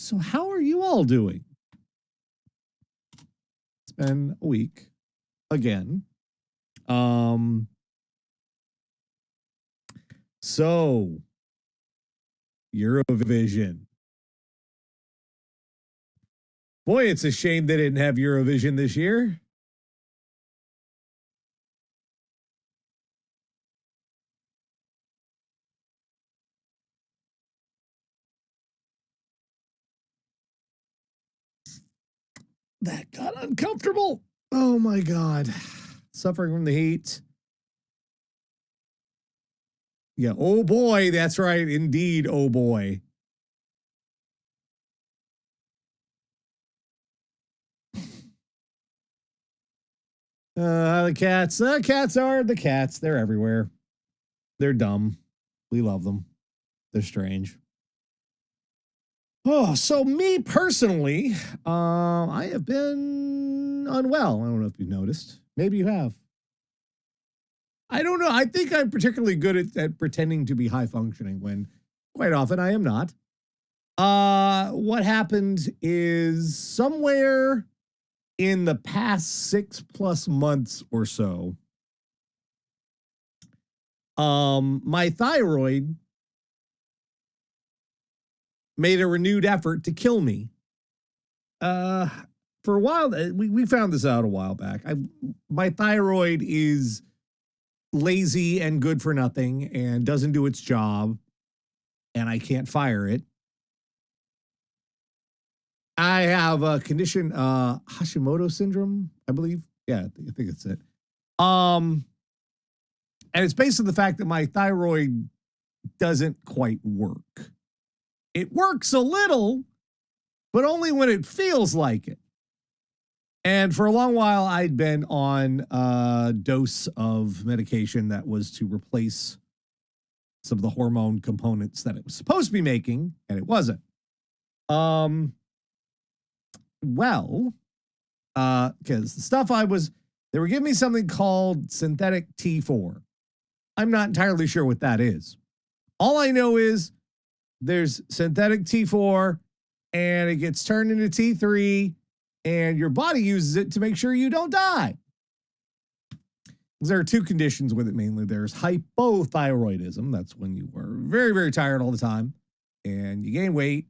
So how are you all doing? It's been a week again. So Eurovision. Boy, it's a shame they didn't have Eurovision this year. That got uncomfortable. Oh my God. Suffering from the heat. Yeah. Oh boy. That's right. Indeed. Oh boy. The cats. The cats are the cats. They're everywhere. They're dumb. We love them. They're strange. Oh, so me personally, I have been unwell. I don't know if you've noticed. Maybe you have. I don't know. I think I'm particularly good at pretending to be high functioning when quite often I am not. What happened is somewhere in the past 6+ months or so, my thyroid made a renewed effort to kill me. For a while, we found this out a while back. My thyroid is lazy and good for nothing and doesn't do its job, and I can't fire it. I have a condition, Hashimoto syndrome, I believe. Yeah, I think it's it. And it's based on the fact that my thyroid doesn't quite work. It works a little, but only when it feels like it. And for a long while, I'd been on a dose of medication that was to replace some of the hormone components that it was supposed to be making, and it wasn't. Well, because the stuff they were giving me something called synthetic T4. I'm not entirely sure what that is. All I know is there's synthetic T4 and it gets turned into T3 and your body uses it to make sure you don't die. There are two conditions with it mainly. There's hypothyroidism. That's when you are very, very tired all the time and you gain weight.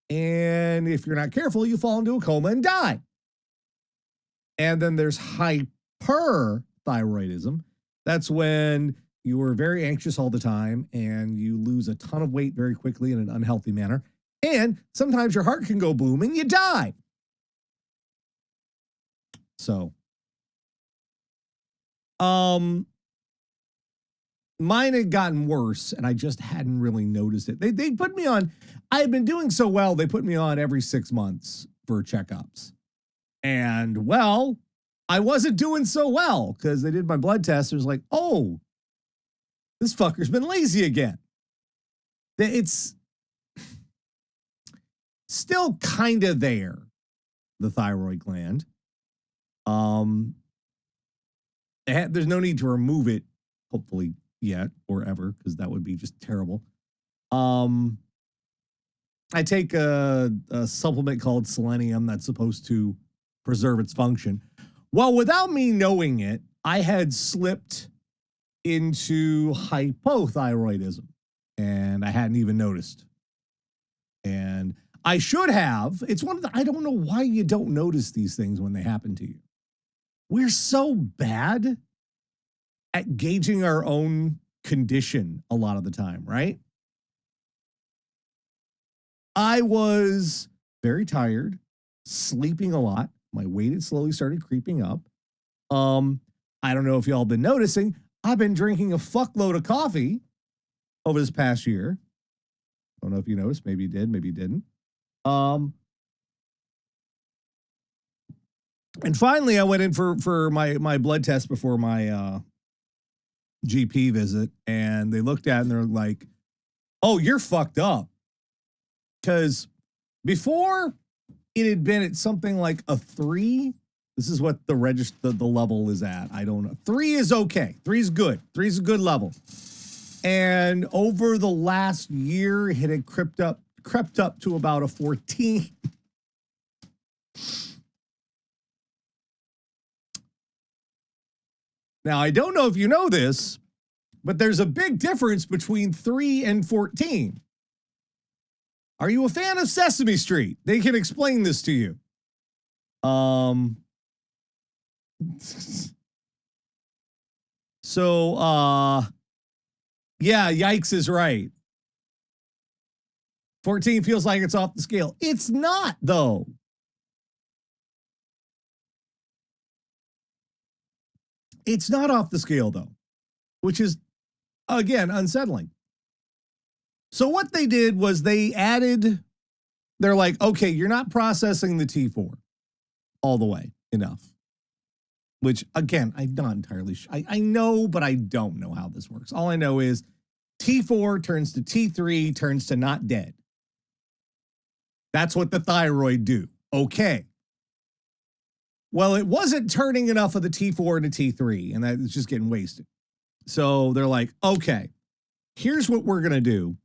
And if you're not careful, you fall into a coma and die. And then there's hyperthyroidism. That's when you are very anxious all the time and you lose a ton of weight very quickly in an unhealthy manner. And sometimes your heart can go boom and you die. So, mine had gotten worse and I just hadn't really noticed it. They put me on, I had been doing so well, they put me on every 6 months for checkups. And well, I wasn't doing so well because they did my blood test. It was like, oh, this fucker's been lazy again. It's still kind of there, the thyroid gland. There's no need to remove it, hopefully, yet or ever, because that would be just terrible. I take a supplement called selenium that's supposed to preserve its function. Well, without me knowing it, I had slipped into hypothyroidism and I hadn't even noticed. And I should have. It's one of the, I don't know why you don't notice these things when they happen to you. We're so bad at gauging our own condition a lot of the time, right? I was very tired, sleeping a lot. My weight had slowly started creeping up. I don't know if y'all been noticing, I've been drinking a fuckload of coffee over this past year. Don't know if you noticed. Maybe you did, maybe you didn't. And finally, I went in for my blood test before my GP visit, and they looked at it and they're like, "Oh, you're fucked up." Because before it had been at something like a 3. This is what the level is at. I don't know. 3 is okay. 3 is good. 3 is a good level. And over the last year, it had crept crept up to about a 14. Now, I don't know if you know this, but there's a big difference between 3 and 14. Are you a fan of Sesame Street? They can explain this to you. So, yeah, yikes is right. 14 feels like it's off the scale. It's not, though. It's not off the scale, though, which is, again, unsettling. So what they did was they're like, okay, you're not processing the T4 all the way enough. Which, again, I'm not entirely sure. I know, but I don't know how this works. All I know is T4 turns to T3, turns to not dead. That's what the thyroid do. Okay. Well, it wasn't turning enough of the T4 into T3, and that was just getting wasted. So they're like, okay, here's what we're going to do.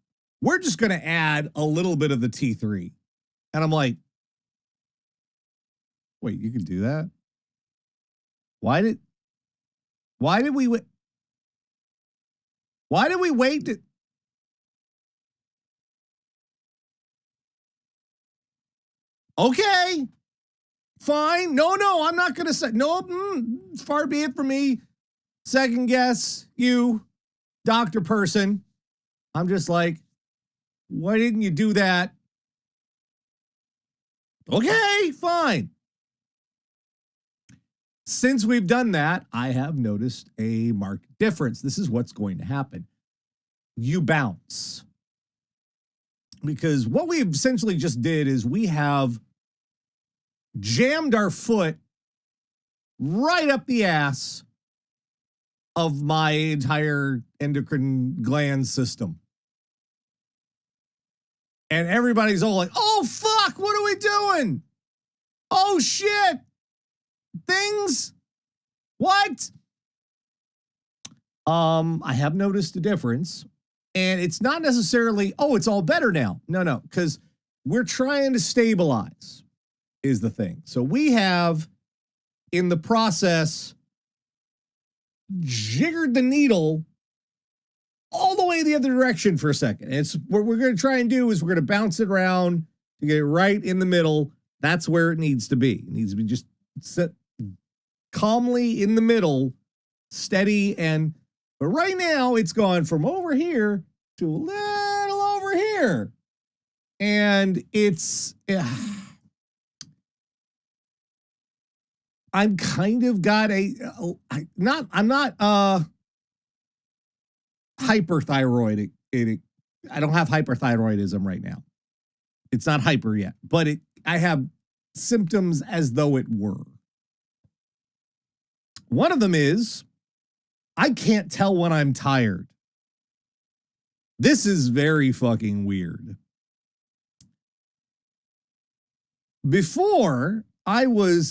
We're just going to add a little bit of the T3. And I'm like, wait, you can do that? Why did we wait? Why did we wait? Okay, fine. No, I'm not going to say, no, far be it from me. Second guess you, doctor person. I'm just like, why didn't you do that? Okay, fine. Since we've done that, I have noticed a marked difference. This is what's going to happen. You bounce. Because what we essentially just did is we have jammed our foot right up the ass of my entire endocrine gland system. And everybody's all like, oh, fuck, what are we doing? Oh, shit. Things? What? I have noticed a difference. And it's not necessarily, oh, it's all better now. No, because we're trying to stabilize is the thing. So we have, in the process, jiggered the needle all the way the other direction for a second. And it's what we're going to try and do is we're going to bounce it around to get it right in the middle. That's where it needs to be. It needs to be just set calmly in the middle, steady. But right now it's gone from over here to a little over here. And it's, I'm kind of got I'm not hyperthyroid. I don't have hyperthyroidism right now. It's not hyper yet, but I have symptoms as though it were. One of them is I can't tell when I'm tired. This is very fucking weird. Before,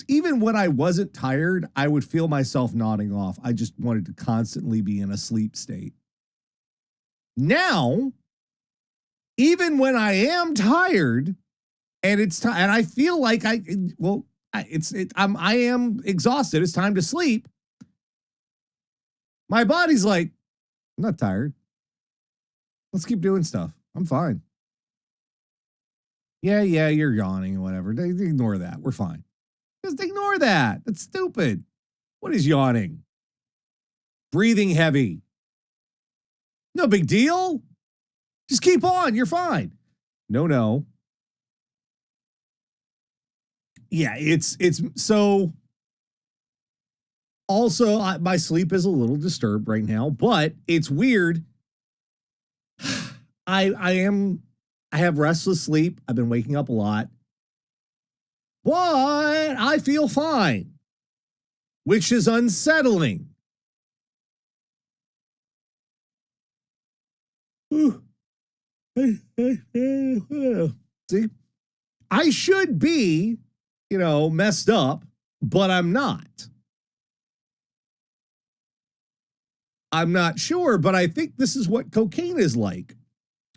even when I wasn't tired, I would feel myself nodding off. I just wanted to constantly be in a sleep state. Now, even when I am tired and and I feel like I am exhausted, it's time to sleep. My body's like, I'm not tired. Let's keep doing stuff. I'm fine. Yeah, you're yawning or whatever. Ignore that. We're fine. Just ignore that. That's stupid. What is yawning? Breathing heavy. No big deal. Just keep on. You're fine. No. Yeah, it's so. Also, my sleep is a little disturbed right now, but it's weird. I have restless sleep. I've been waking up a lot, but I feel fine, which is unsettling. See, I should be, messed up, but I'm not. I'm not sure, but I think this is what cocaine is like.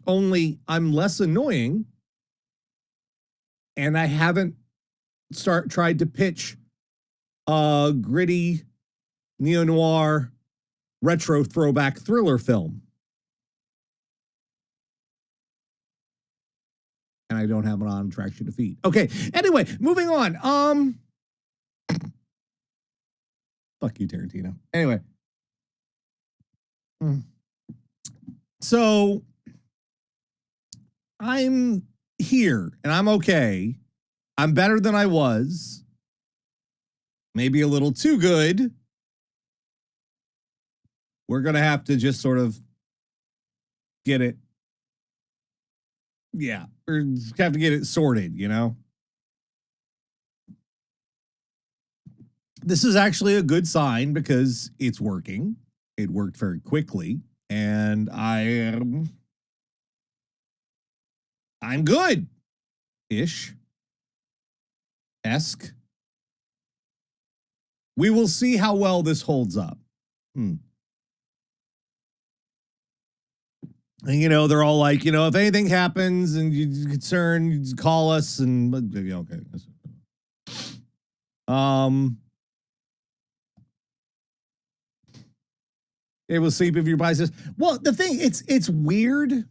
Only I'm less annoying And I haven't tried to pitch a gritty neo-noir retro throwback thriller film. And I don't have an on attraction to feed. Okay, anyway, moving on. Fuck you, Tarantino. Anyway. So I'm here and I'm okay. I'm better than I was. Maybe a little too good. We're going to have to just sort of get it. Yeah, we're just have to get it sorted, you know? This is actually a good sign because it's working. It worked very quickly, and I'm good-ish. Esque. We will see how well this holds up. And, you know, they're all like, you know, if anything happens and you're concerned, you just call us and okay. It will sleep if your body says. Well, the thing, it's weird.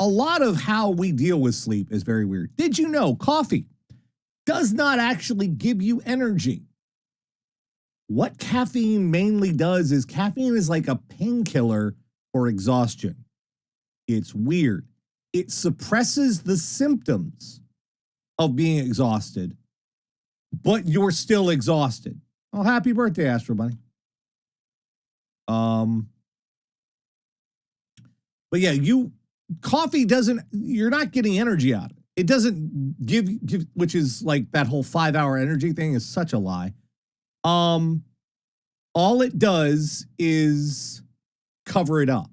A lot of how we deal with sleep is very weird. Did you know coffee does not actually give you energy? What caffeine mainly does is caffeine is like a painkiller for exhaustion. It's weird. It suppresses the symptoms of being exhausted, but you're still exhausted. Oh, happy birthday, Astro Bunny. But yeah, coffee doesn't, you're not getting energy out of it. It doesn't give, which is like that whole 5-hour energy thing is such a lie. All it does is cover it up.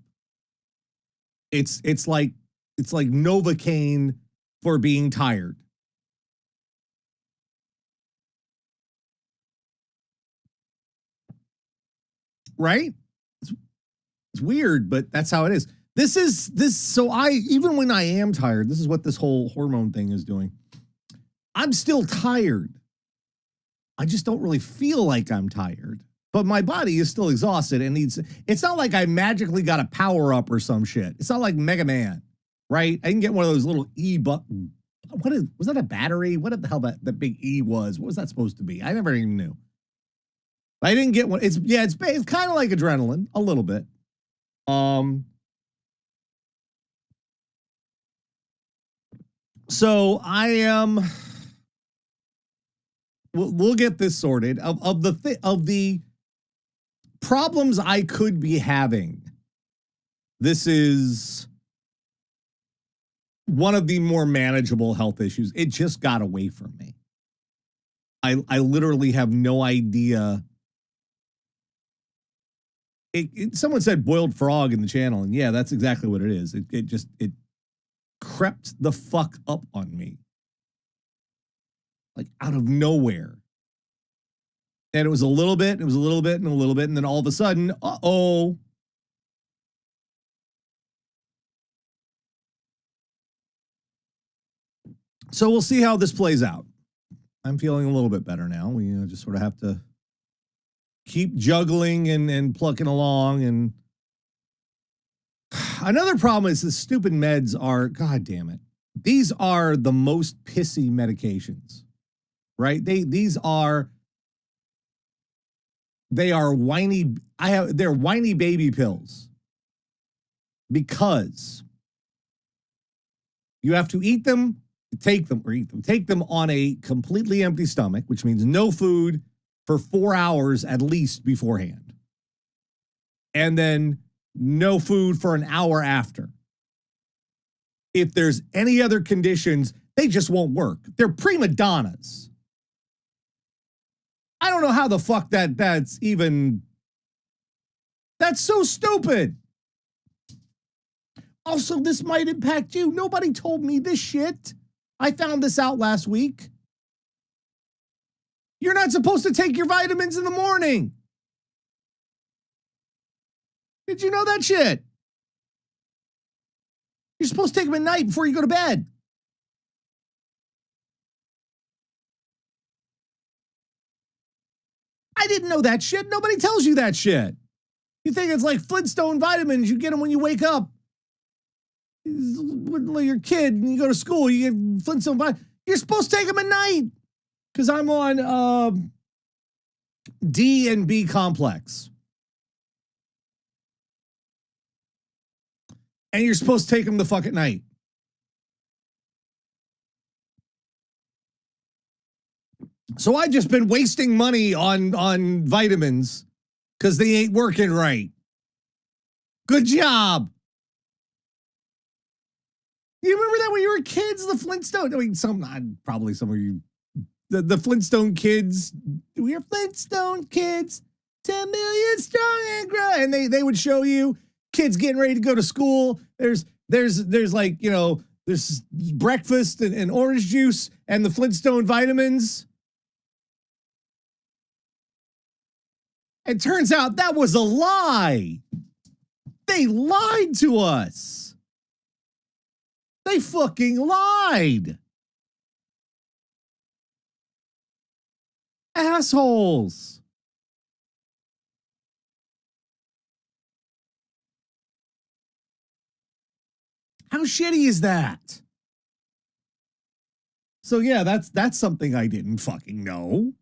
It's like Novocaine for being tired. Right? It's weird, but that's how it is. So even when I am tired, this is what this whole hormone thing is doing. I'm still tired. I just don't really feel like I'm tired, but my body is still exhausted and it's not like I magically got a power up or some shit. It's not like Mega Man, right? I can get one of those little button. Was that a battery? What the hell that big E was? What was that supposed to be? I never even knew. I didn't get one. It's kind of like adrenaline a little bit. So I am. We'll get this sorted. Of the problems I could be having, this is one of the more manageable health issues. It just got away from me. I literally have no idea. Someone said boiled frog in the channel, and yeah, that's exactly what it is. It crept the fuck up on me. Like out of nowhere. And it was a little bit, and a little bit, and then all of a sudden, uh-oh. So we'll see how this plays out. I'm feeling a little bit better now. We just sort of have to keep juggling and plucking along. And another problem is the stupid meds are, God damn it. These are the most pissy medications, right? They are whiny. They're whiny baby pills because you have to eat them, take them on a completely empty stomach, which means no food for 4 hours at least beforehand. And then no food for an hour after. If there's any other conditions, they just won't work. They're prima donnas. I don't know how the fuck that's so stupid. Also, this might impact you. Nobody told me this shit. I found this out last week. You're not supposed to take your vitamins in the morning. Did you know that shit? You're supposed to take them at night before you go to bed. I didn't know that shit. Nobody tells you that shit. You think it's like Flintstone vitamins. You get them when you wake up. When you're a kid and you go to school, you get Flintstone vitamins. You're supposed to take them at night. Because I'm on D and B complex. And you're supposed to take them the fuck at night. So I've just been wasting money on vitamins because they ain't working right. Good job. You remember that when you were kids, the Flintstone? I mean, probably some of you, the Flintstone kids. We are Flintstone kids, 10 million strong and growing. And they would show you kids getting ready to go to school. There's like, there's breakfast and orange juice and the Flintstone vitamins. It turns out that was a lie. They lied to us. They fucking lied. Assholes. How shitty is that? So yeah, that's something I didn't fucking know.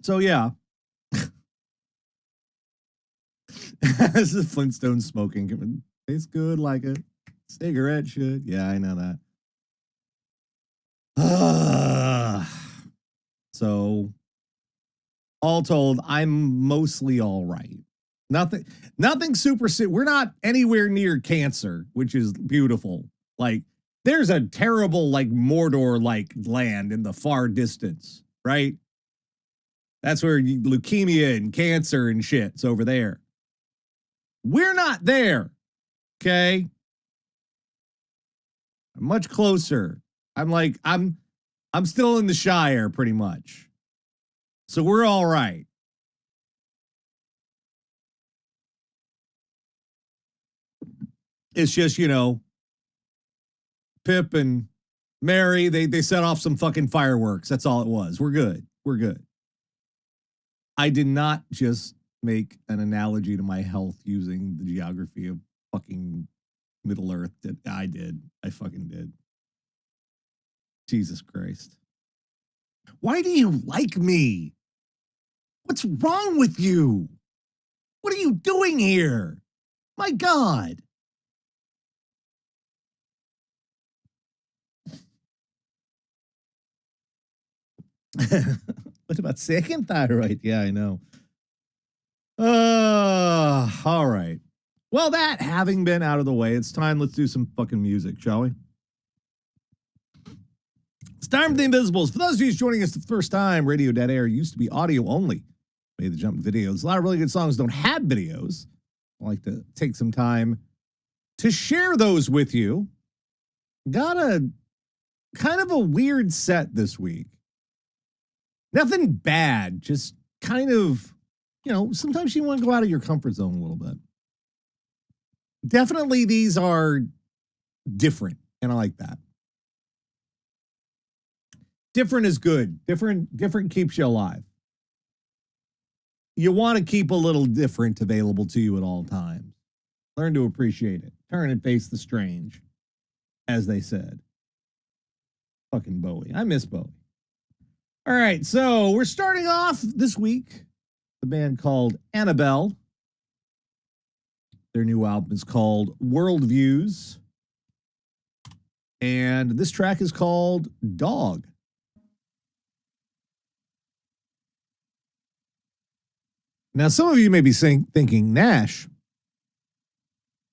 So yeah. This is Flintstone smoking. Tastes good like a cigarette should. Yeah, I know that. So all told, I'm mostly all right. Nothing super sick. We're not anywhere near cancer, which is beautiful. Like, there's a terrible, like, Mordor-like land in the far distance, right? That's where leukemia and cancer and shit's over there. We're not there, okay? I'm much closer. I'm still in the Shire, pretty much. So we're all right. It's just, Pip and Mary, they set off some fucking fireworks. That's all it was. We're good. We're good. I did not just make an analogy to my health using the geography of fucking Middle Earth. I did. I fucking did. Jesus Christ. Why do you like me? What's wrong with you? What are you doing here? My God. What about second thyroid? Yeah, I know. All right. Well, that having been out of the way, it's time. Let's do some fucking music, shall we? It's time for the Invisibles. For those of you joining us the first time, Radio Dead Air used to be audio only. Made the jump to videos. A lot of really good songs don't have videos. I like to take some time to share those with you. Got a kind of a weird set this week. Nothing bad, just kind of, sometimes you want to go out of your comfort zone a little bit. Definitely these are different, and I like that. Different is good. Different keeps you alive. You want to keep a little different available to you at all times. Learn to appreciate it. Turn and face the strange, as they said. Fucking Bowie. I miss Bowie. All right, so we're starting off this week. The band called Annabelle. Their new album is called Worldviews. And this track is called Dog. Now, some of you may be thinking, Nash.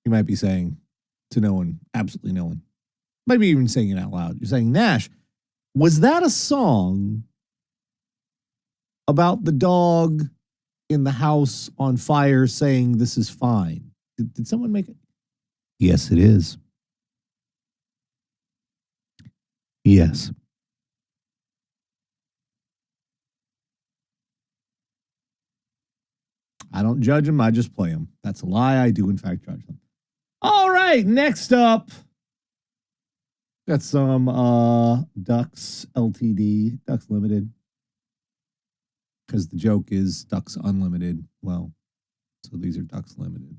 You might be saying to no one, absolutely no one. Might be even saying it out loud. You're saying, Nash, was that a song about the dog in the house on fire saying this is fine? Did someone make it? Yes, it is. Yes. I don't judge them. I just play them. That's a lie. I do, in fact, judge them. All right. Next up, got some Ducks Ltd, Ducks Limited. Because the joke is Ducks Unlimited. Well, so these are Ducks Limited.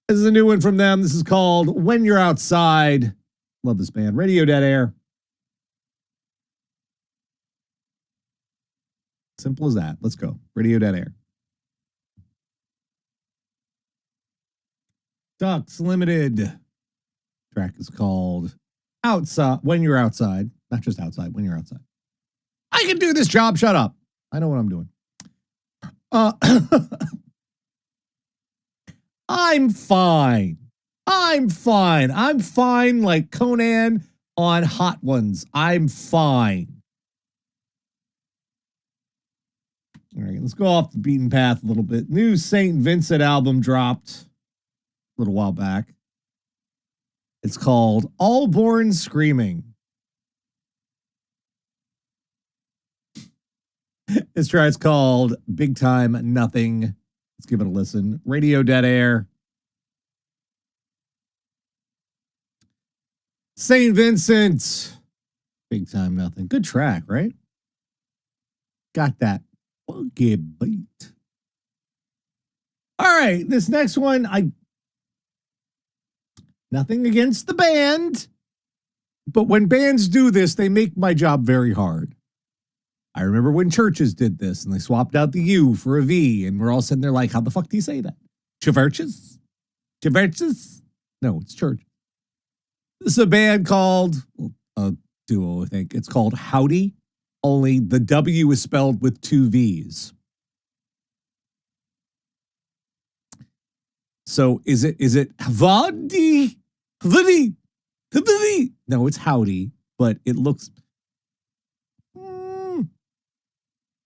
This is a new one from them. This is called When You're Outside. Love this band. RadioDeadAir. Simple as that. Let's go. RadioDeadAir. Ducks Limited. Track is called Outside. When You're Outside. Not just outside. When You're outside. I can do this job. Shut up. I know what I'm doing. I'm fine. I'm fine. I'm fine like Conan on Hot Ones. I'm fine. All right, let's go off the beaten path a little bit. New St. Vincent album dropped a little while back. It's called All Born Screaming. This track's called Big Time Nothing. Let's give it a listen. RadioDeadAir. St. Vincent. Big Time Nothing. Good track, right? Got that funky beat. All right, this next one, nothing against the band, but when bands do this, they make my job very hard. I remember when Churches did this and they swapped out the U for a V and we're all sitting there like, how the fuck do you say that? Churches? Churches? No, it's Church. This is a band called, a duo, I think. It's called Howdy, only the W is spelled with two V's. So is it Howdy? Howdy? Howdy? No, it's Howdy, but it looks...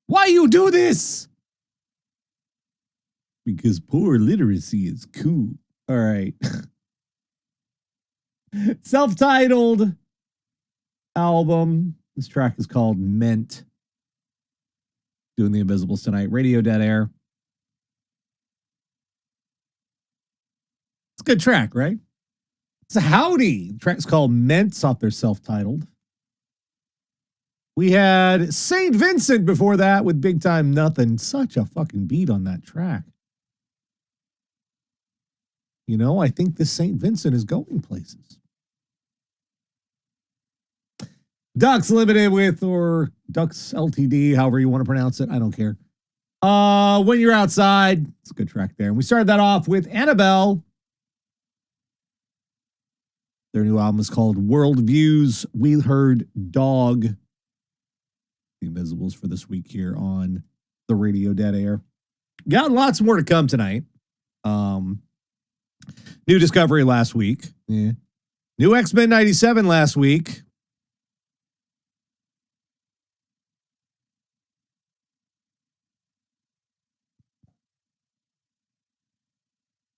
Why you do this? Because poor literacy is cool. All right. Self-titled album. This track is called Meant. Doing the Invisibles tonight. RadioDeadAir. It's a good track, right? It's a Howdy. The track's called Meant. It's off their self-titled. We had St. Vincent before that with Big Time Nothing. Such a fucking beat on that track. You know, I think this St. Vincent is going places. Ducks Limited with, or Ducks Ltd, however you want to pronounce it. I don't care. When You're Outside. It's a good track there. And we started that off with Annabelle. Their new album is called Worldviews. We heard Dog. The Invisibles for this week here on the RadioDeadAir. Got lots more to come tonight. New Discovery last week. Yeah. New X-Men 97 last week.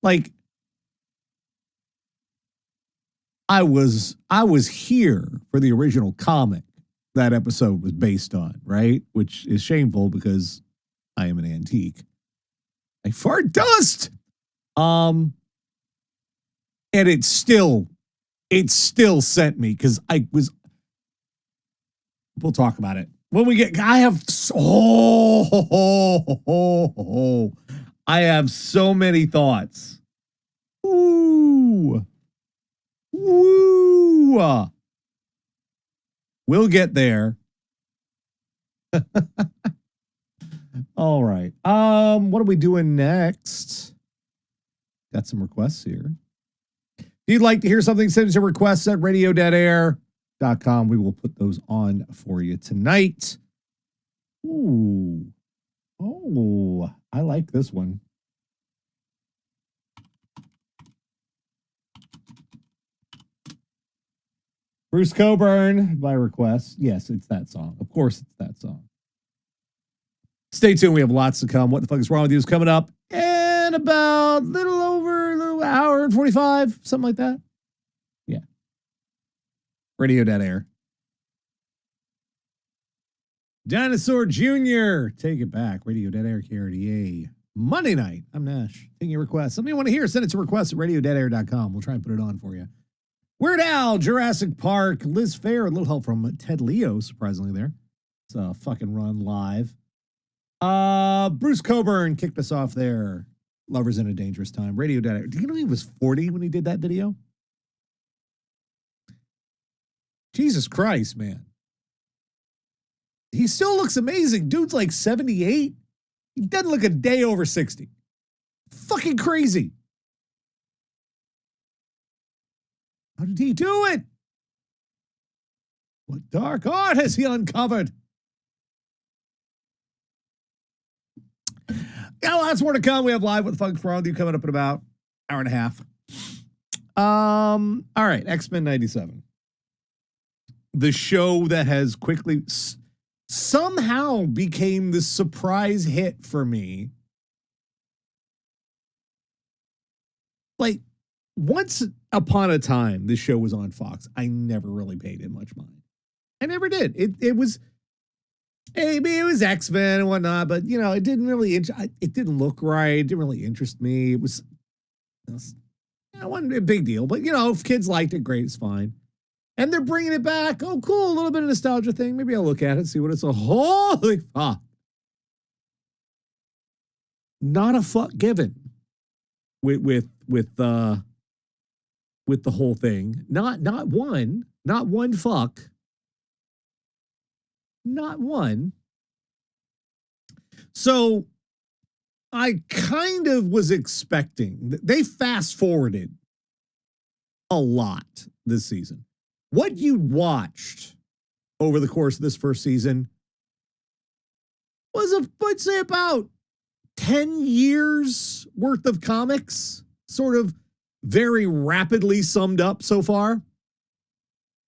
Like, I was here for the original comic that episode was based on, right? Which is shameful because I am an antique. I fart dust. And it still sent me because we'll talk about it when we get. I have I have so many thoughts. Ooh. We'll get there. All right. What are we doing next? Got some requests here. If you'd like to hear something, send us your requests at RadioDeadAir.com. We will put those on for you tonight. Ooh. Oh, I like this one. Bruce Coburn, by request. Yes, it's that song. Of course, it's that song. Stay tuned. We have lots to come. What the fuck is wrong with you is coming up in about a little hour and 45, something like that. Yeah. RadioDeadAir. Dinosaur Jr., take it back. Radio Dead Air KRDA. Monday night. I'm Nash. Taking your requests. Something you want to hear, send it to requests at radiodeadair.com. We'll try and put it on for you. Weird Al, Jurassic Park, Liz Fair, a little help from Ted Leo, surprisingly there. It's a fucking run live. Bruce Coburn kicked us off there. Lovers in a Dangerous Time. Radio Dead Air. Do you know he was 40 when he did that video? Jesus Christ, man. He still looks amazing. Dude's like 78. He doesn't look a day over 60. Fucking crazy. How did he do it? What dark art has he uncovered? Yeah, lots more to come. We have Live with Funk Frog coming up in about an hour and a half. All right, X-Men 97. The show that has quickly somehow became the surprise hit for me. Like, once upon a time, this show was on Fox. I never really paid it much mind. I never did. It was, maybe it was X-Men and whatnot, but you know, it didn't really, it didn't look right. It didn't really interest me. It wasn't a big deal, but you know, if kids liked it, great, it's fine. And they're bringing it back. Oh, cool. A little bit of nostalgia thing. Maybe I'll look at it, see what it's a holy fuck. Not a fuck given with the whole thing. Not one fuck. Not one. So I kind of was expecting, they fast forwarded a lot this season. What you watched over the course of this first season was, I'd say, about 10 years worth of comics, sort of very rapidly summed up so far.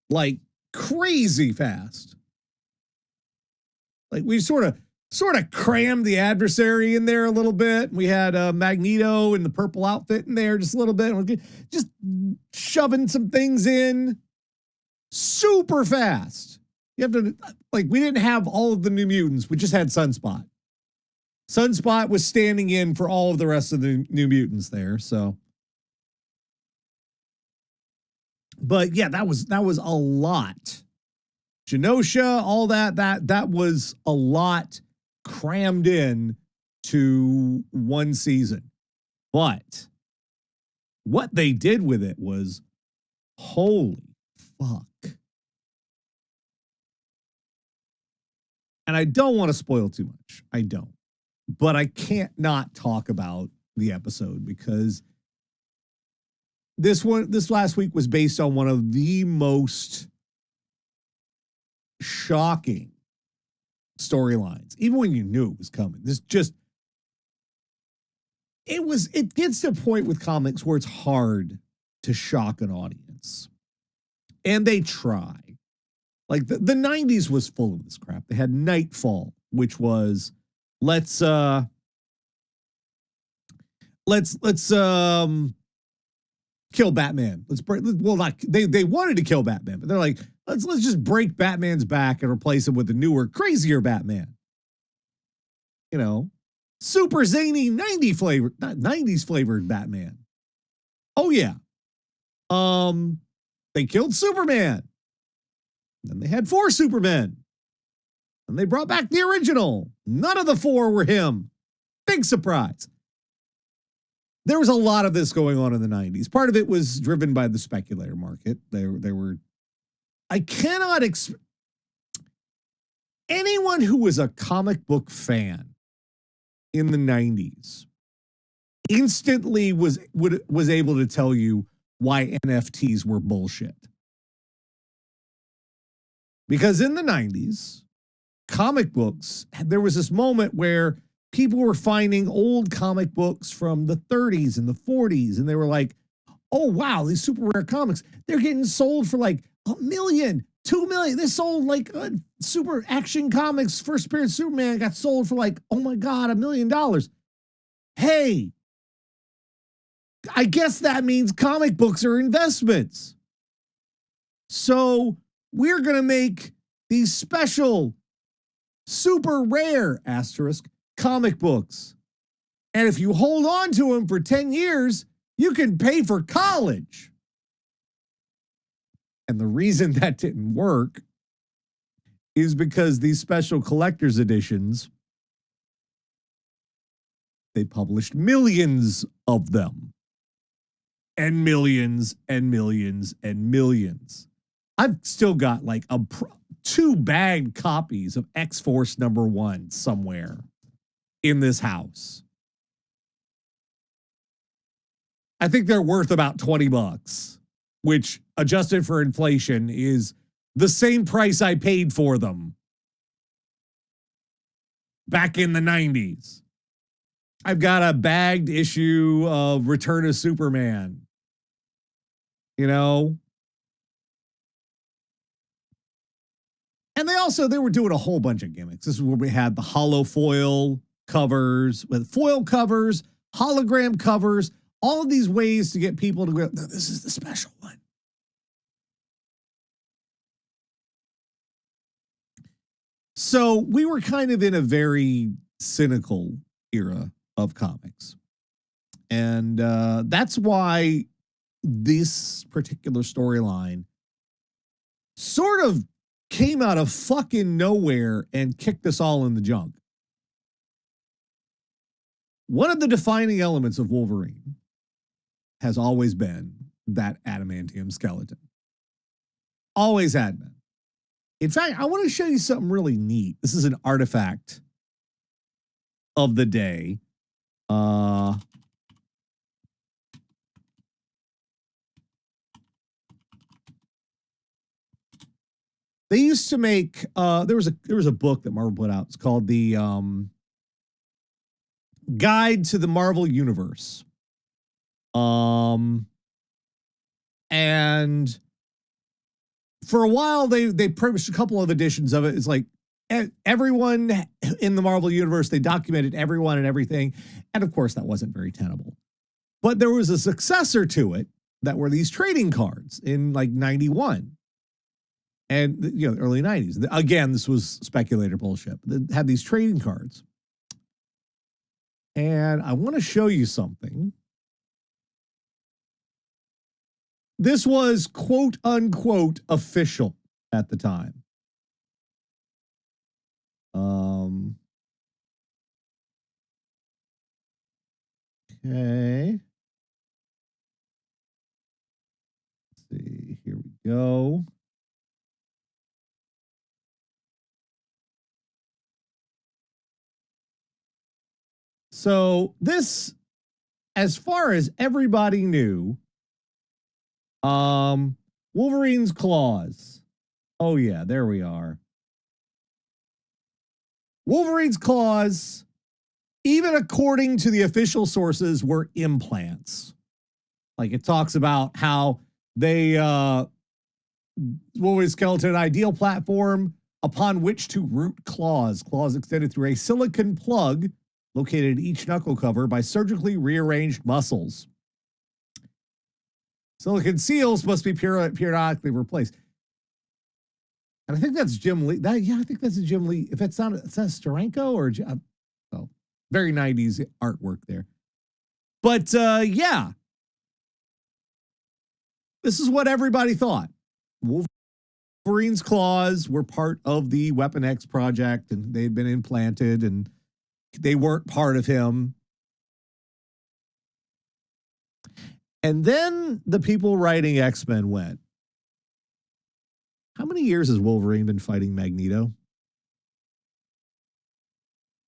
Like crazy fast. Like we sort of crammed the adversary in there a little bit. We had Magneto in the purple outfit in there just a little bit. Just shoving some things in. Super fast. You have to, like, we didn't have all of the New Mutants. We just had Sunspot. Sunspot was standing in for all of the rest of the New Mutants there. So, but yeah, that was a lot. Genosha, all that was a lot crammed in to one season. But what they did with it was holy fuck. And I don't want to spoil too much. I don't. But I can't not talk about the episode because this last week was based on one of the most shocking storylines, even when you knew it was coming. It gets to a point with comics where it's hard to shock an audience. And they try. Like the 90s was full of this crap. They had Nightfall, which was let's kill Batman. They wanted to kill Batman, but they're like, let's just break Batman's back and replace him with a newer, crazier Batman. You know, super zany 90s flavored Batman. Oh yeah. They killed Superman. Then they had 4 Supermen. And they brought back the original. None of the 4 were him. Big surprise. There was a lot of this going on in the 90s. Part of it was driven by the speculator market. I cannot anyone who was a comic book fan in the 90s instantly was able to tell you why NFTs were bullshit. Because in the 90s, comic books, there was this moment where people were finding old comic books from the 30s and the 40s, and they were like, oh, wow, these super rare comics, they're getting sold for like $1 million, $2 million. They sold like super action comics. First appearance Superman got sold for like, oh my God, $1 million. Hey, I guess that means comic books are investments. So we're going to make these special super rare asterisk comic books. And if you hold on to them for 10 years, you can pay for college. And the reason that didn't work is because these special collector's editions, they published millions of them. And millions and millions and millions. I've still got like two bagged copies of X-Force #1 somewhere in this house. I think they're worth about $20, which adjusted for inflation is the same price I paid for them back in the 90s. I've got a bagged issue of Return of Superman. You know? And they were doing a whole bunch of gimmicks. This is where we had the hollow foil covers, with foil covers, hologram covers, all of these ways to get people to go, no, this is the special one. So we were kind of in a very cynical era of comics. And that's why this particular storyline sort of came out of fucking nowhere and kicked us all in the junk. One of the defining elements of Wolverine has always been that adamantium skeleton. Always had been. In fact, I want to show you something really neat. This is an artifact of the day. They used to make there was a book that Marvel put out. It's called the Guide to the Marvel Universe. And for a while they published a couple of editions of it. It's like everyone in the Marvel Universe, they documented everyone and everything. And of course that wasn't very tenable. But there was a successor to it that were these trading cards in like 91. And, you know, the early 90s. Again, this was speculator bullshit. They had these trading cards. And I want to show you something. This was quote unquote official at the time. Okay. Let's see. Here we go. So this, as far as everybody knew, Wolverine's claws. Oh yeah, there we are. Wolverine's claws, even according to the official sources, were implants. Like it talks about how they Wolverine's skeleton, an ideal platform upon which to root claws. Claws extended through a silicon plug located at each knuckle cover by surgically rearranged muscles. Silicon seals must be periodically replaced. And I think that's Jim Lee. I think that's a Jim Lee. If it's not Steranko or oh, very 90s artwork there. But yeah, this is what everybody thought. Wolverine's claws were part of the Weapon X project, and they'd been implanted, and they weren't part of him. And then the people writing X-Men went, how many years has Wolverine been fighting Magneto?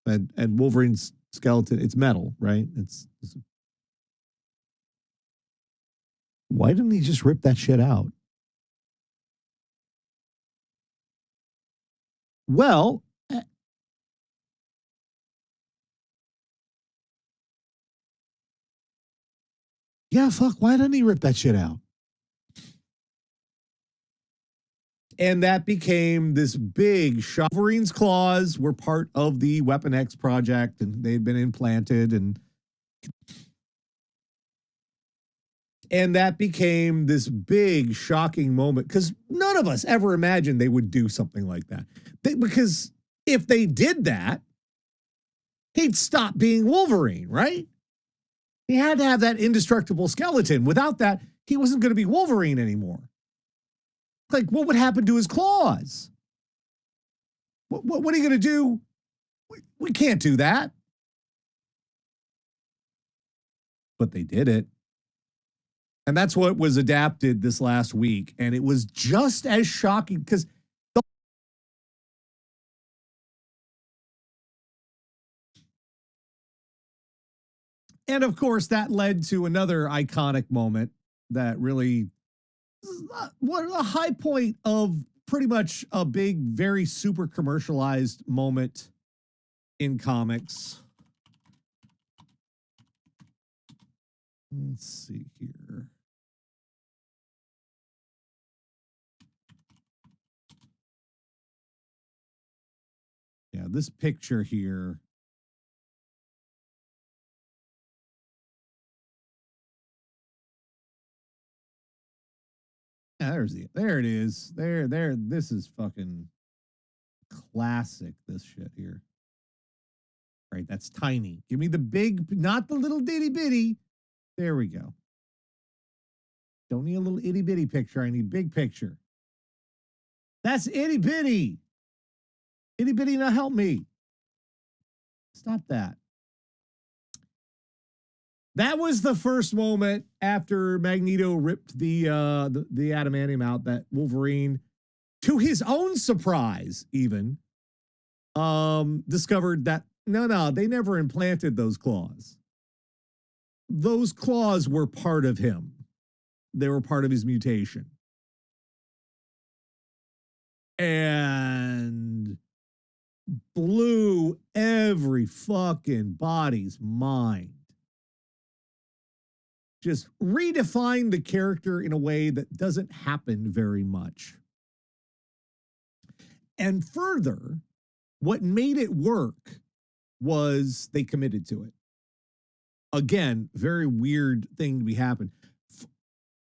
And Wolverine's skeleton, it's metal, right? It's why didn't he just rip that shit out? Well, yeah, fuck, why didn't he rip that shit out? And that became this big shock. Wolverine's claws were part of the Weapon X project, and they'd been implanted, and that became this big shocking moment because none of us ever imagined they would do something like that. Because If they did that, he'd stop being Wolverine, right? He had to have that indestructible skeleton. Without that, he wasn't going to be Wolverine anymore. Like, what would happen to his claws? What are you going to do? We can't do that. But they did it. And that's what was adapted this last week. And it was just as shocking because and of course, that led to another iconic moment that really, what a high point of pretty much a big, very super commercialized moment in comics. Let's see here. Yeah, this picture here. Yeah, there it is. There. This is fucking classic, this shit here. Right, that's tiny. Give me the big, not the little ditty bitty. There we go. Don't need a little itty bitty picture. I need big picture. That's itty bitty. Itty bitty, now help me. Stop that. That was the first moment after Magneto ripped the adamantium out that Wolverine, to his own surprise, even discovered that no, they never implanted those claws. Those claws were part of him. They were part of his mutation. And blew every fucking body's mind. Just redefined the character in a way that doesn't happen very much. And further, what made it work was they committed to it. Again, very weird thing to be happen.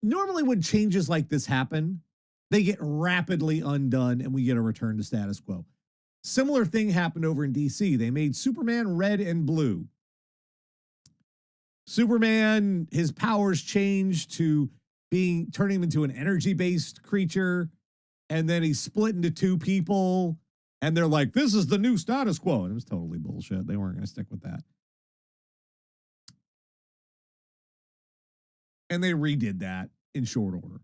Normally when changes like this happen, they get rapidly undone and we get a return to status quo. Similar thing happened over in DC. They made Superman red and blue. Superman, his powers changed to turning him into an energy-based creature, and then he split into two people, and they're like, this is the new status quo. And it was totally bullshit. They weren't going to stick with that. And they redid that in short order.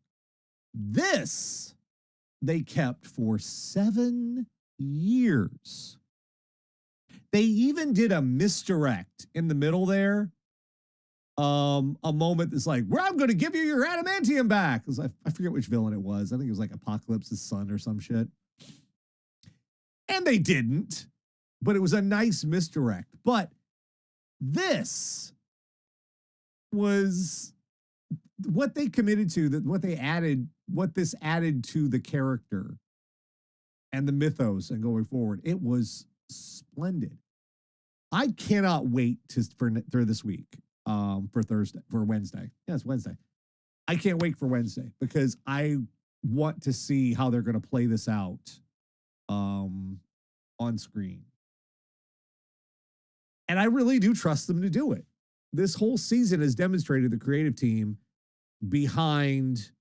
This they kept for 7 years. They even did a misdirect in the middle there. A moment that's like, well, I'm going to give you your adamantium back. I forget which villain it was. I think it was like Apocalypse's son or some shit. And they didn't, but it was a nice misdirect. But this was what they committed to, that what this added to the character and the mythos and going forward. It was splendid. I cannot wait for this week. For Wednesday. Yeah, it's Wednesday. I can't wait for Wednesday because I want to see how they're going to play this out on screen. And I really do trust them to do it. This whole season has demonstrated the creative team behind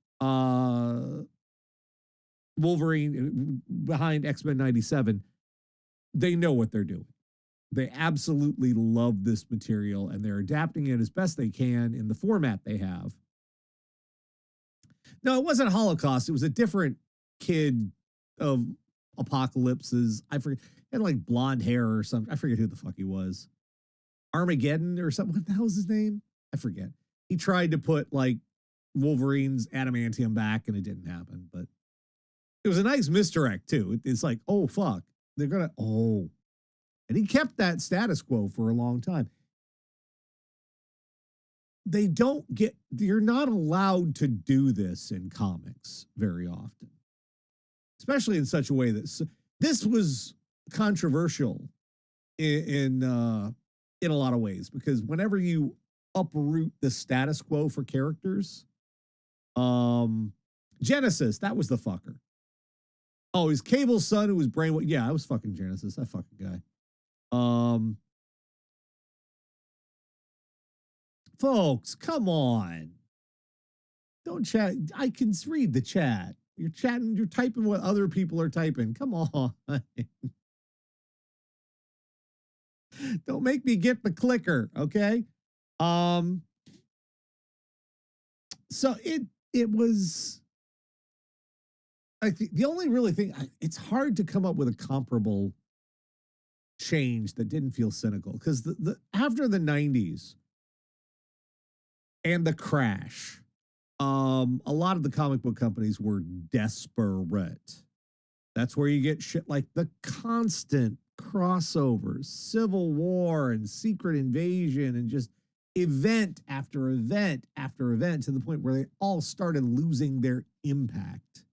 Wolverine, behind X-Men 97. They know what they're doing. They absolutely love this material and they're adapting it as best they can in the format they have. No, it wasn't Holocaust. It was a different kid of Apocalypse's. I forget. He had like blonde hair or something. I forget who the fuck he was. Armageddon or something. What the hell was his name? I forget. He tried to put like Wolverine's adamantium back and it didn't happen. But it was a nice misdirect too. It's like, oh, fuck. They're going to, and he kept that status quo for a long time. You're not allowed to do this in comics very often, especially in such a way that this was controversial in a lot of ways, because whenever you uproot the status quo for characters, Genesis, that was the fucker. Oh, his Cable's son who was brainwashed. Yeah, I was fucking Genesis. That fucking guy. Folks, come on. Don't chat. I can read the chat. You're chatting, you're typing what other people are typing. Come on. Don't make me get the clicker, okay? So it was, I think the only really thing, it's hard to come up with a comparable change that didn't feel cynical, because the after the 90s and the crash, a lot of the comic book companies were desperate. That's where you get shit like the constant crossovers, Civil War and Secret Invasion, and just event after event after event, to the point where they all started losing their impact.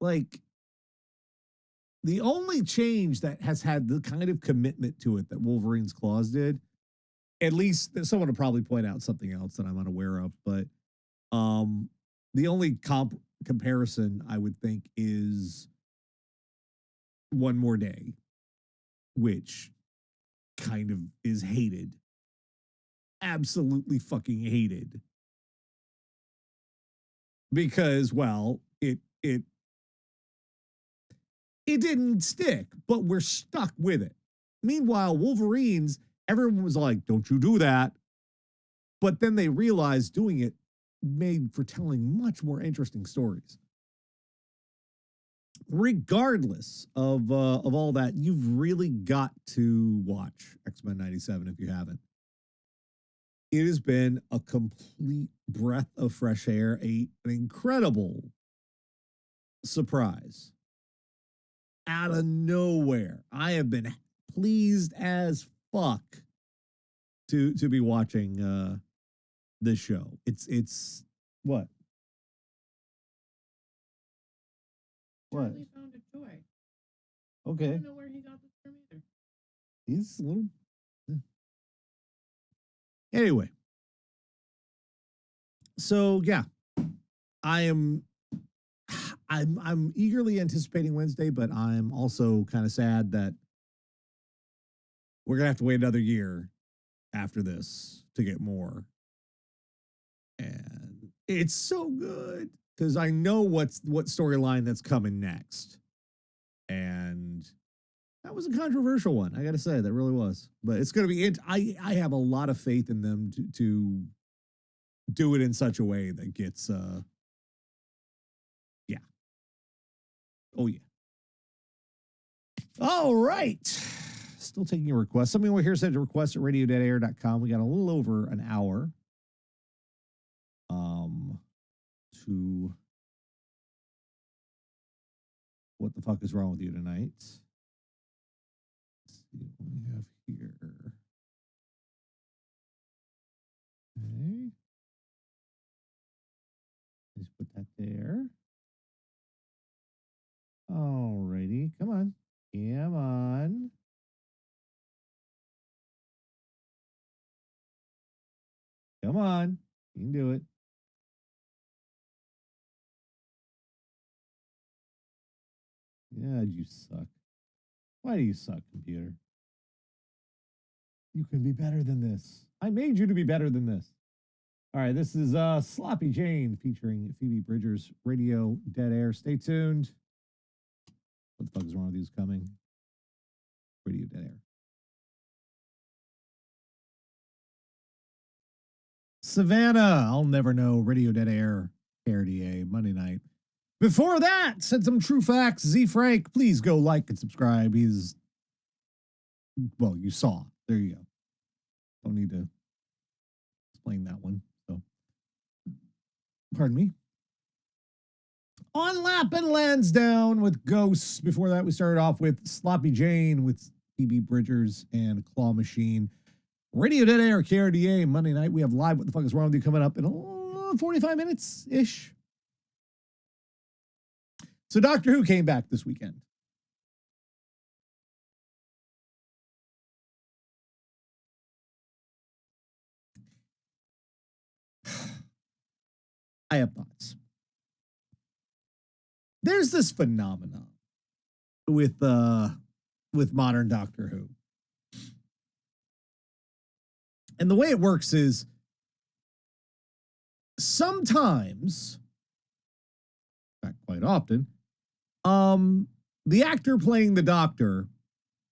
Like, the only change that has had the kind of commitment to it that Wolverine's Claws did, at least someone will probably point out something else that I'm unaware of, but the only comparison I would think is One More Day, which kind of is hated. Absolutely fucking hated. Because, well, it didn't stick, but we're stuck with it. Meanwhile, Wolverines, everyone was like, don't you do that. But then they realized doing it made for telling much more interesting stories. Regardless of all that, you've really got to watch X-Men 97 if you haven't. It has been a complete breath of fresh air, an incredible surprise. Out of nowhere. I have been pleased as fuck to be watching this show. It's what? What? Charlie found a joy. Okay. I don't know where he got this from either. He's a little. Anyway. So yeah. I'm eagerly anticipating Wednesday, but I'm also kind of sad that we're gonna have to wait another year after this to get more. And it's so good because I know what storyline that's coming next. And that was a controversial one, I gotta say. That really was. But it's gonna be it. I have a lot of faith in them to do it in such a way that gets yeah. Oh yeah. All right. Still taking your requests. Somebody over here said to request at RadioDeadAir.com. We got a little over an hour to what the fuck is wrong with you tonight? Let's see what we have here. Okay. Let's put that there. All righty. Come on. Come on. Come on. You can do it. Yeah, you suck. Why do you suck, computer? You can be better than this. I made you to be better than this. All right, this is Sloppy Jane featuring Phoebe Bridgers, Radio Dead Air. Stay tuned. What the fuck is wrong with these coming? Radio Dead Air. Savannah, I'll never know. Radio Dead Air, KRDA, Monday night. Before that, said some true facts. Z Frank, please go like and subscribe. He's, well, you saw. There you go. Don't need to explain that one. So, pardon me. On Lap and Lansdowne with Ghosts. Before that, we started off with Sloppy Jane with Phoebe Bridgers and Claw Machine. Radio Dead Air, KRDA, Monday night. We have live What the Fuck is Wrong with You coming up in 45 minutes-ish. So Doctor Who came back this weekend. I have thoughts. there's this phenomenon with modern Doctor Who. And the way it works is sometimes, not quite often, the actor playing the Doctor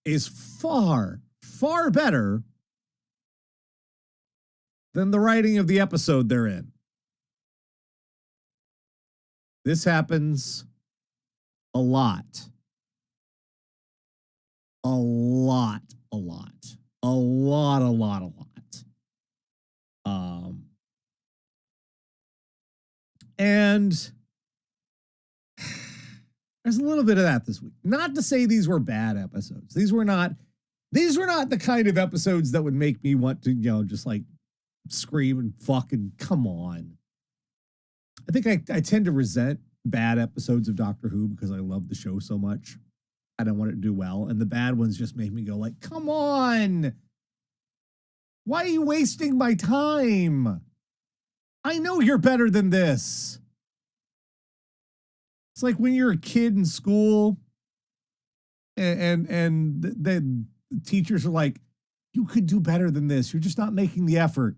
is far, far better than the writing of the episode they're in. This happens a lot. A lot. And there's a little bit of that this week. Not to say these were bad episodes. These were not the kind of episodes that would make me want to, just like scream and fucking come on. I think I tend to resent bad episodes of Doctor Who because I love the show so much. I don't want it to do well. And the bad ones just make me go like, come on. Why are you wasting my time? I know you're better than this. It's like when you're a kid in school and the teachers are like, you could do better than this. You're just not making the effort.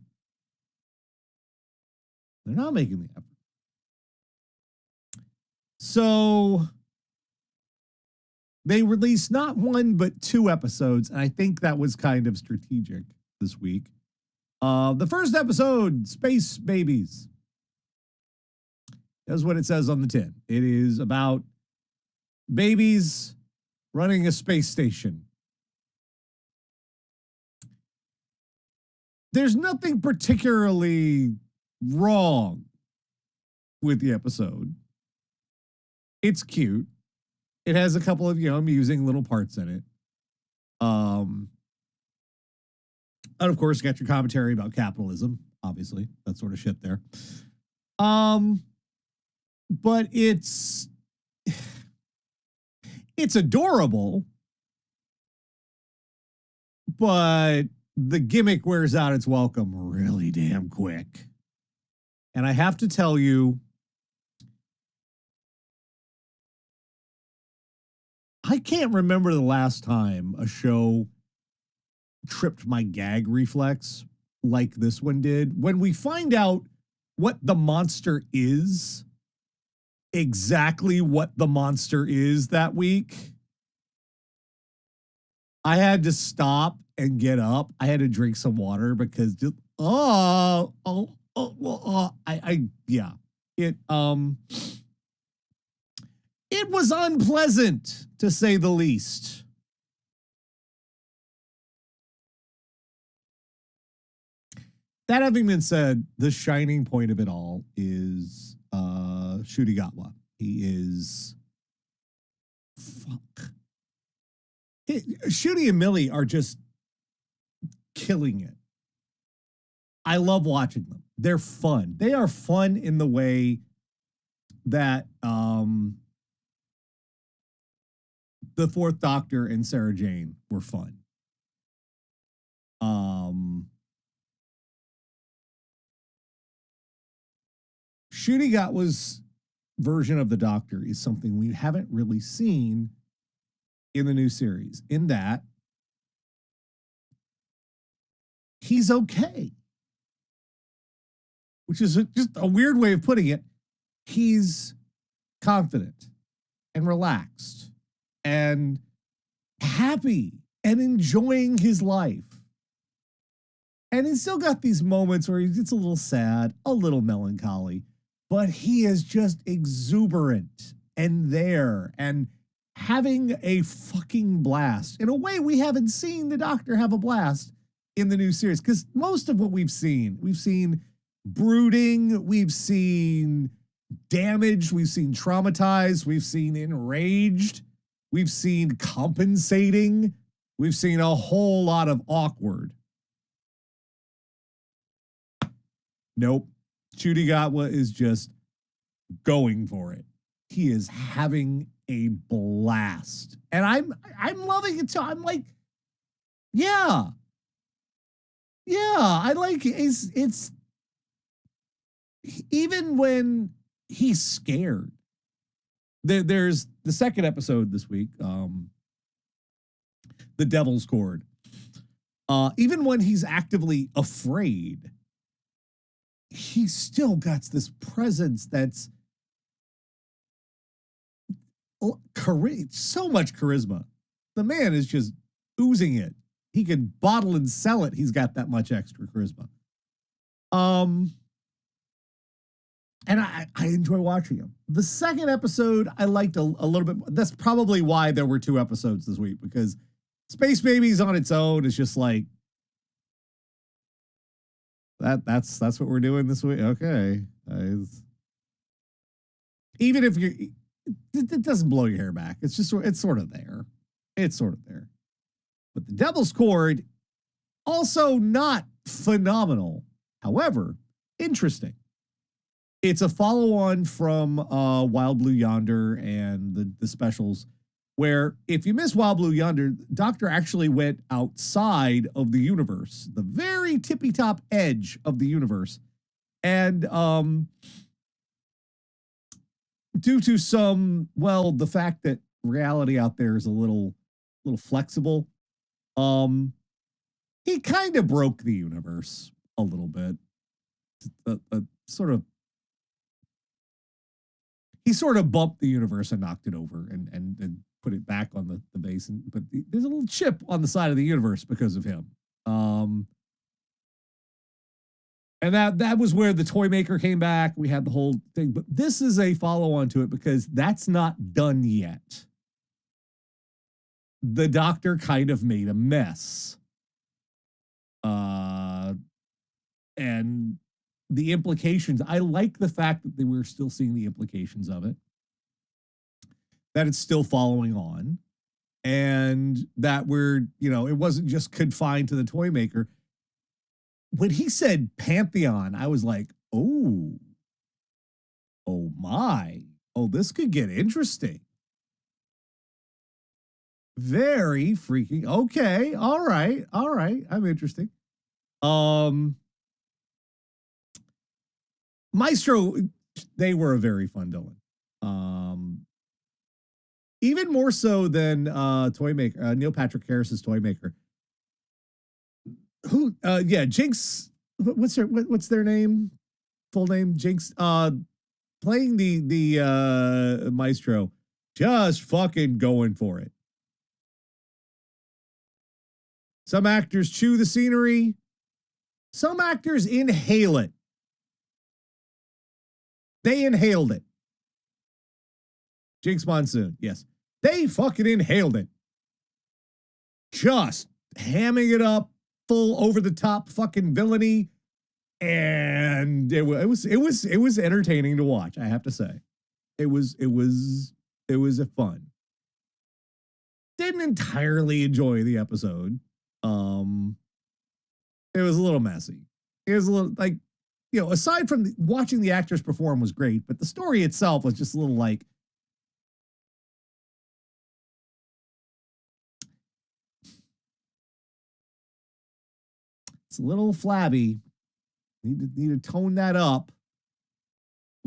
They're not making the effort. So they released not one, but 2 episodes. And I think that was kind of strategic this week. The first episode, Space Babies. That's what it says on the tin. It is about babies running a space station. There's nothing particularly wrong with the episode. It's cute. It has a couple of, amusing little parts in it. And of course, got your commentary about capitalism, obviously, that sort of shit there. But it's adorable, but the gimmick wears out its welcome really damn quick. And I have to tell you, I can't remember the last time a show tripped my gag reflex like this one did. When we find out what the monster is, exactly what the monster is that week, I had to stop and get up. I had to drink some water because just, it was unpleasant, to say the least. That having been said, the shining point of it all is Shudigatwa. He is Shudi and Millie are just killing it. I love watching them. They're fun. They are fun in the way that the Fourth Doctor and Sarah Jane were fun. Shudigatwa's version of the Doctor is something we haven't really seen in the new series, in that he's okay. Which is just a weird way of putting it. He's confident and relaxed and happy and enjoying his life. And he's still got these moments where he gets a little sad, a little melancholy, but he is just exuberant and there and having a fucking blast in a way we haven't seen the Doctor have a blast in the new series. Because most of what we've seen brooding, we've seen damaged, we've seen traumatized, we've seen enraged, we've seen compensating, we've seen a whole lot of awkward. Nope. Shudigatwa is just going for it. He is having a blast. And I'm loving it too. I'm like, yeah. I like it's even when he's scared. there's the second episode this week, the Devil's Cord. Even when he's actively afraid, he's still got this presence that's so much charisma. The man is just oozing it. He could bottle and sell it. He's got that much extra charisma. And I enjoy watching him. The second episode, I liked a little bit. That's probably why there were 2 episodes this week, because Space Babies on its own is just like, that's what we're doing this week. Okay. Even if it doesn't blow your hair back. It's just, it's sort of there. It's sort of there. But the Devil's Cord, also not phenomenal. However, interesting. It's a follow-on from Wild Blue Yonder and the specials, where if you miss Wild Blue Yonder, Doctor actually went outside of the universe, the very tippy-top edge of the universe. And due to the fact that reality out there is a little flexible, he kind of broke the universe a little bit. He sort of bumped the universe and knocked it over and put it back on the base. But there's a little chip on the side of the universe because of him. And that was where the toy maker came back. We had the whole thing. But this is a follow-on to it because that's not done yet. The Doctor kind of made a mess. And the implications, I like the fact that we're still seeing the implications of it, that it's still following on, and that it wasn't just confined to the toy maker. When he said Pantheon, I was like, oh my, this could get interesting. Very freaking, okay, all right, I'm interesting. Maestro, they were a very fun villain. Even more so than toy maker Neil Patrick Harris's toy maker. Jinx. What's their name? Full name? Jinx. Playing the Maestro, just fucking going for it. Some actors chew the scenery. Some actors inhale it. They inhaled it. Jinx Monsoon, yes. They fucking inhaled it. Just hamming it up, full over the top fucking villainy. And it was entertaining to watch, I have to say. It was a fun. Didn't entirely enjoy the episode. It was a little messy. It was a little like, aside from watching the actors perform was great, but the story itself was just a little like, it's a little flabby. Need to tone that up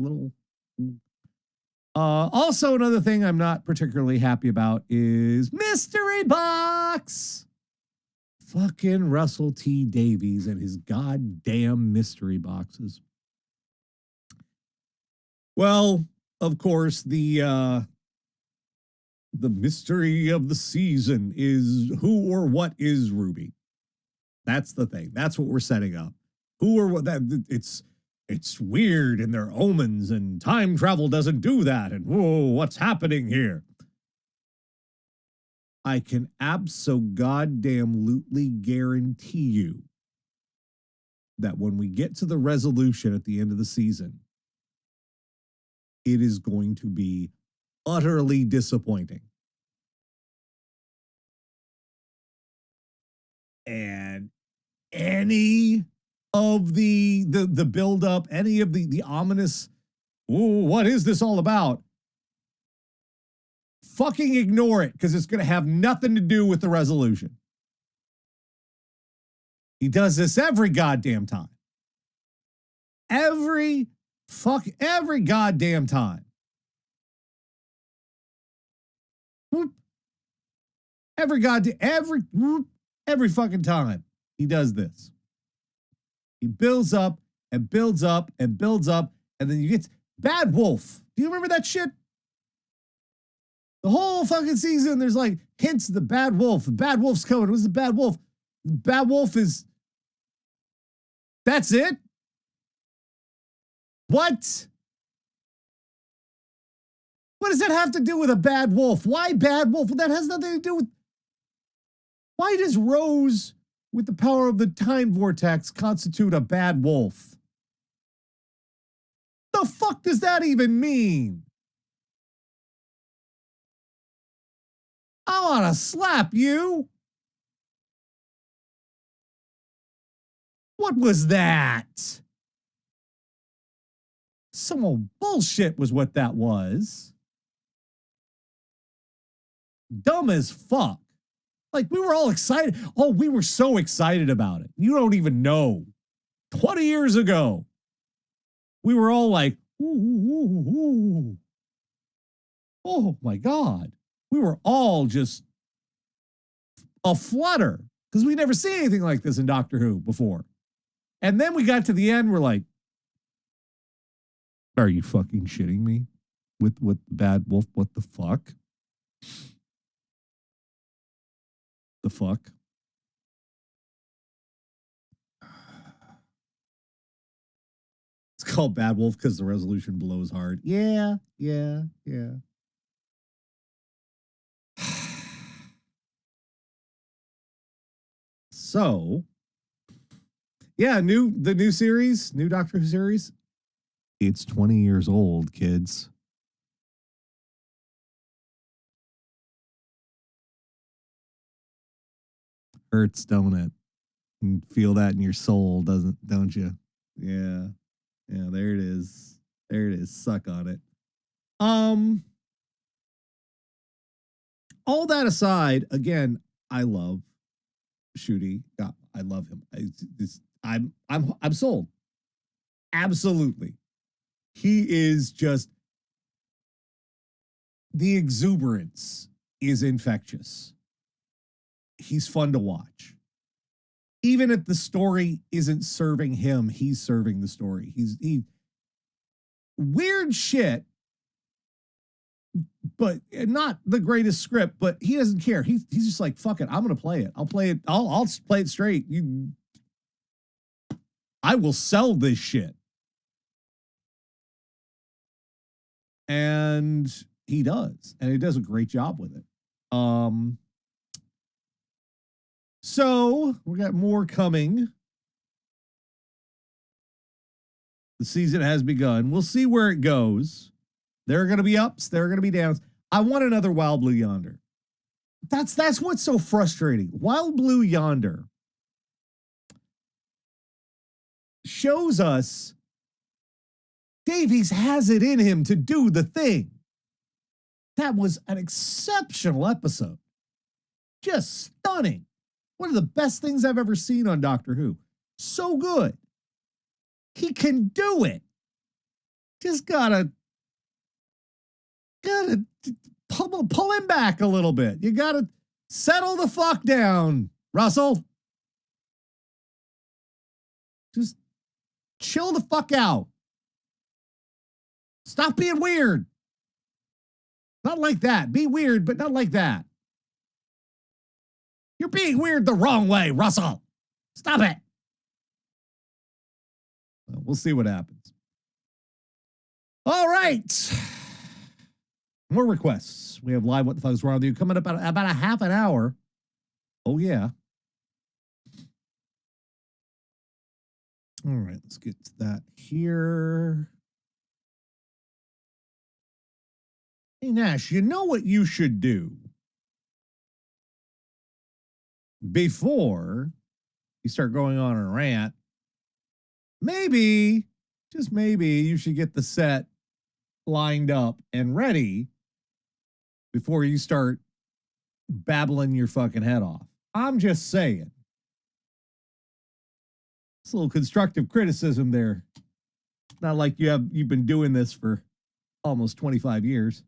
a little. Also, another thing I'm not particularly happy about is Mystery Box. Fucking Russell T. Davies and his goddamn mystery boxes. Well, of course, the mystery of the season is who or what is Ruby. That's the thing. That's what we're setting up. Who or what that it's weird and they're omens and time travel doesn't do that. And whoa, what's happening here? I can abso-goddamn-lutely guarantee you that when we get to the resolution at the end of the season, it is going to be utterly disappointing. And any of the build-up, any of the ominous, ooh, what is this all about? Fucking ignore it, because it's going to have nothing to do with the resolution. He does this every goddamn time. Every goddamn time. Whoop. Every fucking time he does this. He builds up and builds up and builds up, and then you get Bad Wolf. Do you remember that shit? The whole fucking season, there's like hints of the Bad Wolf. The Bad Wolf's coming. Who's the Bad Wolf? The Bad Wolf is... That's it? What? What does that have to do with a bad wolf? Why bad wolf? That has nothing to do with... Why does Rose, with the power of the time vortex, constitute a bad wolf? The fuck does that even mean? I want to slap you. What was that? Some old bullshit was what that was. Dumb as fuck. Like, we were all excited. Oh, we were so excited about it. You don't even know. 20 years ago, we were all like, ooh, ooh, ooh, ooh. Oh my God. We were all just aflutter because we'd never seen anything like this in Doctor Who before. And then we got to the end, we're like, are you fucking shitting me? With Bad Wolf, what the fuck? The fuck? It's called Bad Wolf because the resolution blows hard. Yeah. So, yeah, the new series, new Doctor Who series. It's 20 years old, kids. Hurts, don't it? You feel that in your soul, don't you? Yeah. Yeah, there it is. There it is. Suck on it. All that aside, again, I love Shooty. God, I love him. I'm sold. Absolutely. He is just, the exuberance is infectious. He's fun to watch. Even if the story isn't serving him, he's serving the story. He weird shit, but not the greatest script, but he doesn't care. He's just like, fuck it, I'm gonna play it. I'll play it. I'll play it straight. I will sell this shit. And he does. And he does a great job with it. So we got more coming. The season has begun. We'll see where it goes. There are going to be ups. There are going to be downs. I want another Wild Blue Yonder. That's what's so frustrating. Wild Blue Yonder shows us Davies has it in him to do the thing. That was an exceptional episode. Just stunning. One of the best things I've ever seen on Doctor Who. So good. He can do it. Just gotta pull him back a little bit. You gotta settle the fuck down, Russell. Just chill the fuck out. Stop being weird. Not like that. Be weird, but not like that. You're being weird the wrong way, Russell. Stop it. Well, we'll see what happens. All right. More requests. We have live What the Fuck is Wrong with You coming up about a half an hour. Oh, yeah. All right, let's get to that here. Hey, Nash, you know what you should do before you start going on a rant? Maybe, just maybe, you should get the set lined up and ready before you start babbling your fucking head off. I'm just saying. It's a little constructive criticism there. Not like you've been doing this for almost 25 years.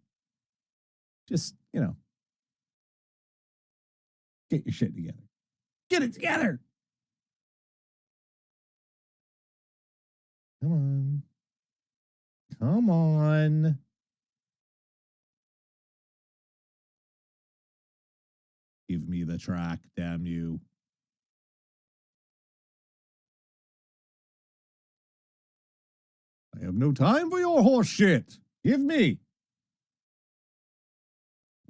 Just, Get your shit together. Get it together. Come on. Come on. Give me the track, damn you. I have no time for your horse shit. Give me.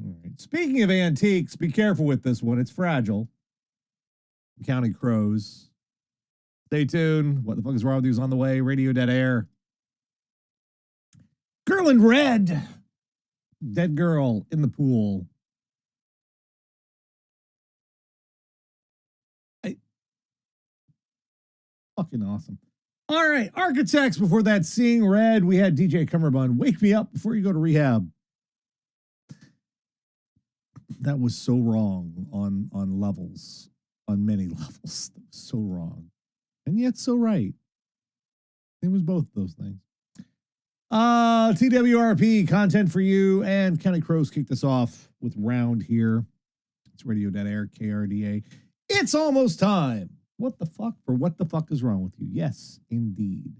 All right. Speaking of antiques, be careful with this one. It's fragile. Counting crows. Stay tuned. What the fuck is wrong with you's on the way? Radio Dead Air. Girl in red. Dead girl in the pool. Fucking awesome. All right, Architects. Before that, Seeing Red, we had DJ Cummerbund. Wake me up before you go to rehab. That was so wrong on levels, on many levels. That was so wrong, and yet so right. It was both those things. TWRP, Content for You, and County Crows kicked us off with Round here. It's Radio Dead Air, KRDA. It's almost time. What the fuck? For what the fuck is wrong with you? Yes, indeed.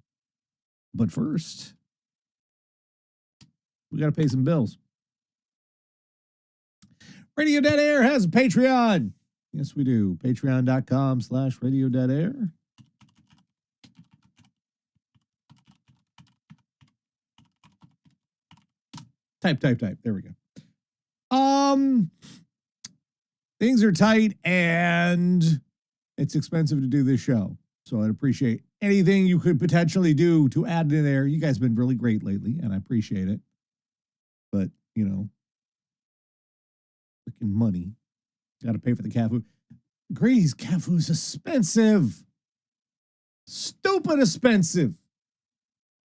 But first, we got to pay some bills. Radio Dead Air has a Patreon. Yes, we do. Patreon.com/RadioDeadAir. Type. There we go. Things are tight and it's expensive to do this show. So I'd appreciate anything you could potentially do to add in there. You guys have been really great lately, and I appreciate it. But, you know, freaking money. Got to pay for the cat food. Grady's cat food's expensive. Stupid expensive.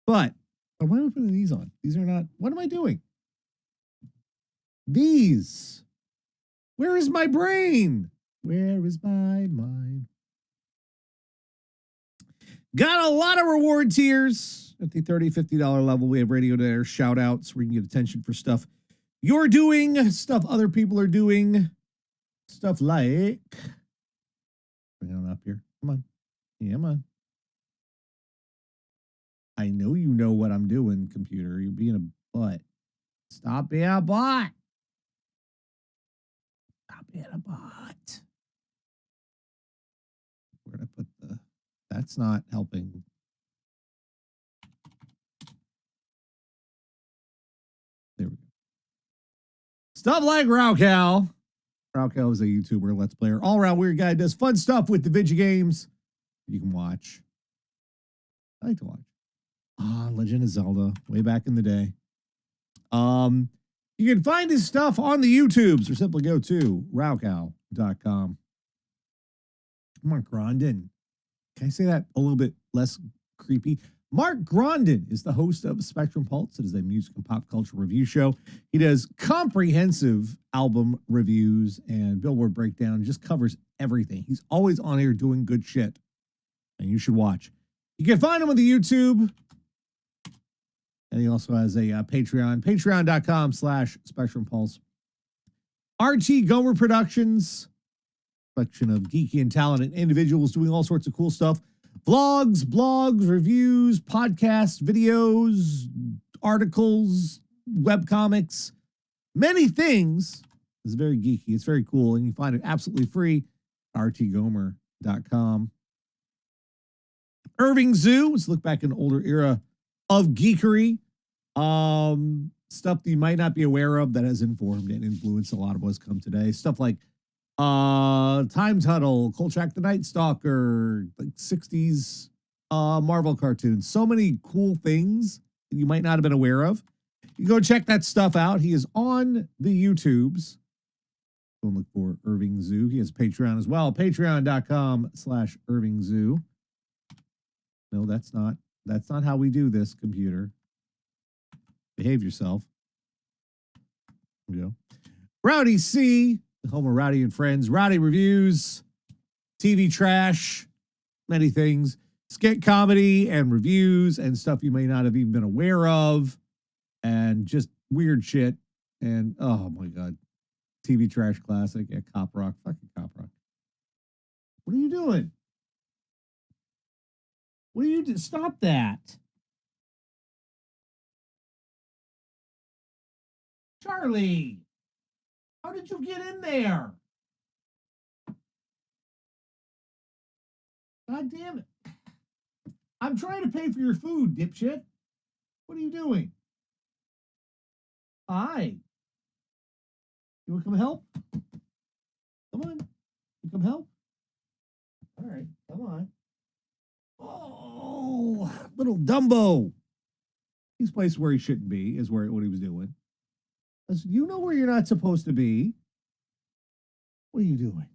But why am I putting these on? These are not. What am I doing? These. Where is my brain? Where is my mind? Got a lot of reward tiers at the $30, $50 level. We have Radio Dead Air shout outs where you can get attention for stuff you're doing, stuff other people are doing, stuff like. Bring it on up here. Come on. Yeah, come on. I know you know what I'm doing, computer. You're being a butt. Stop being a butt. Stop being a butt. Where'd I put the... That's not helping. There we go. Stuff like Raucal. Raucal is a YouTuber, Let's Player, all-around weird guy, does fun stuff with the video games you can watch. I like to watch. Legend of Zelda, way back in the day. You can find his stuff on the YouTubes or simply go to raucal.com. Mark Grondin. Can I say that a little bit less creepy? Mark Grondin is the host of Spectrum Pulse. It is a music and pop culture review show. He does comprehensive album reviews and Billboard breakdown. Just covers everything. He's always on here doing good shit. And you should watch. You can find him on the YouTube. And he also has a Patreon. Patreon.com/Spectrum Pulse. RT Gomer Productions. Collection of geeky and talented individuals doing all sorts of cool stuff. Vlogs, blogs, reviews, podcasts, videos, articles, webcomics, many things. It's very geeky. It's very cool. And you find it absolutely free at rtgomer.com. Irving Zoo. Let's look back in an older era of geekery. Stuff that you might not be aware of that has informed and influenced a lot of what's come today. Stuff like Time Tunnel, Kolchak the Night Stalker, like 60s Marvel cartoons. So many cool things that you might not have been aware of. You go check that stuff out. He is on the YouTubes. Go and look for Irving Zoo. He has Patreon as well. Patreon.com/Irving Zoo. No, that's not how we do this, computer. Behave yourself. There we go. Rowdy C, the home of Rowdy and Friends. Rowdy Reviews, TV trash, many things. Skit comedy and reviews and stuff you may not have even been aware of. And just weird shit. And, oh my God. TV trash classic. Yeah, Cop Rock. Fucking Cop Rock. What are you doing? What are you doing? Stop that. Charlie, how did you get in there? God damn it. I'm trying to pay for your food, dipshit. What are you doing? Hi. You want to come help? Come on. You come help? All right, come on. Oh, little Dumbo. He's placed where he shouldn't be, is where what he was doing. You know where you're not supposed to be. What are you doing?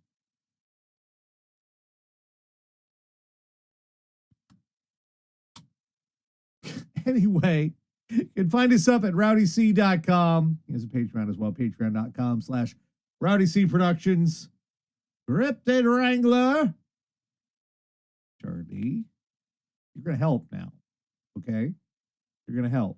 Anyway, you can find us up at rowdyc.com. He has a Patreon as well, patreon.com/rowdyc productions. Cryptid Wrangler. Charlie, you're going to help now, okay? You're going to help.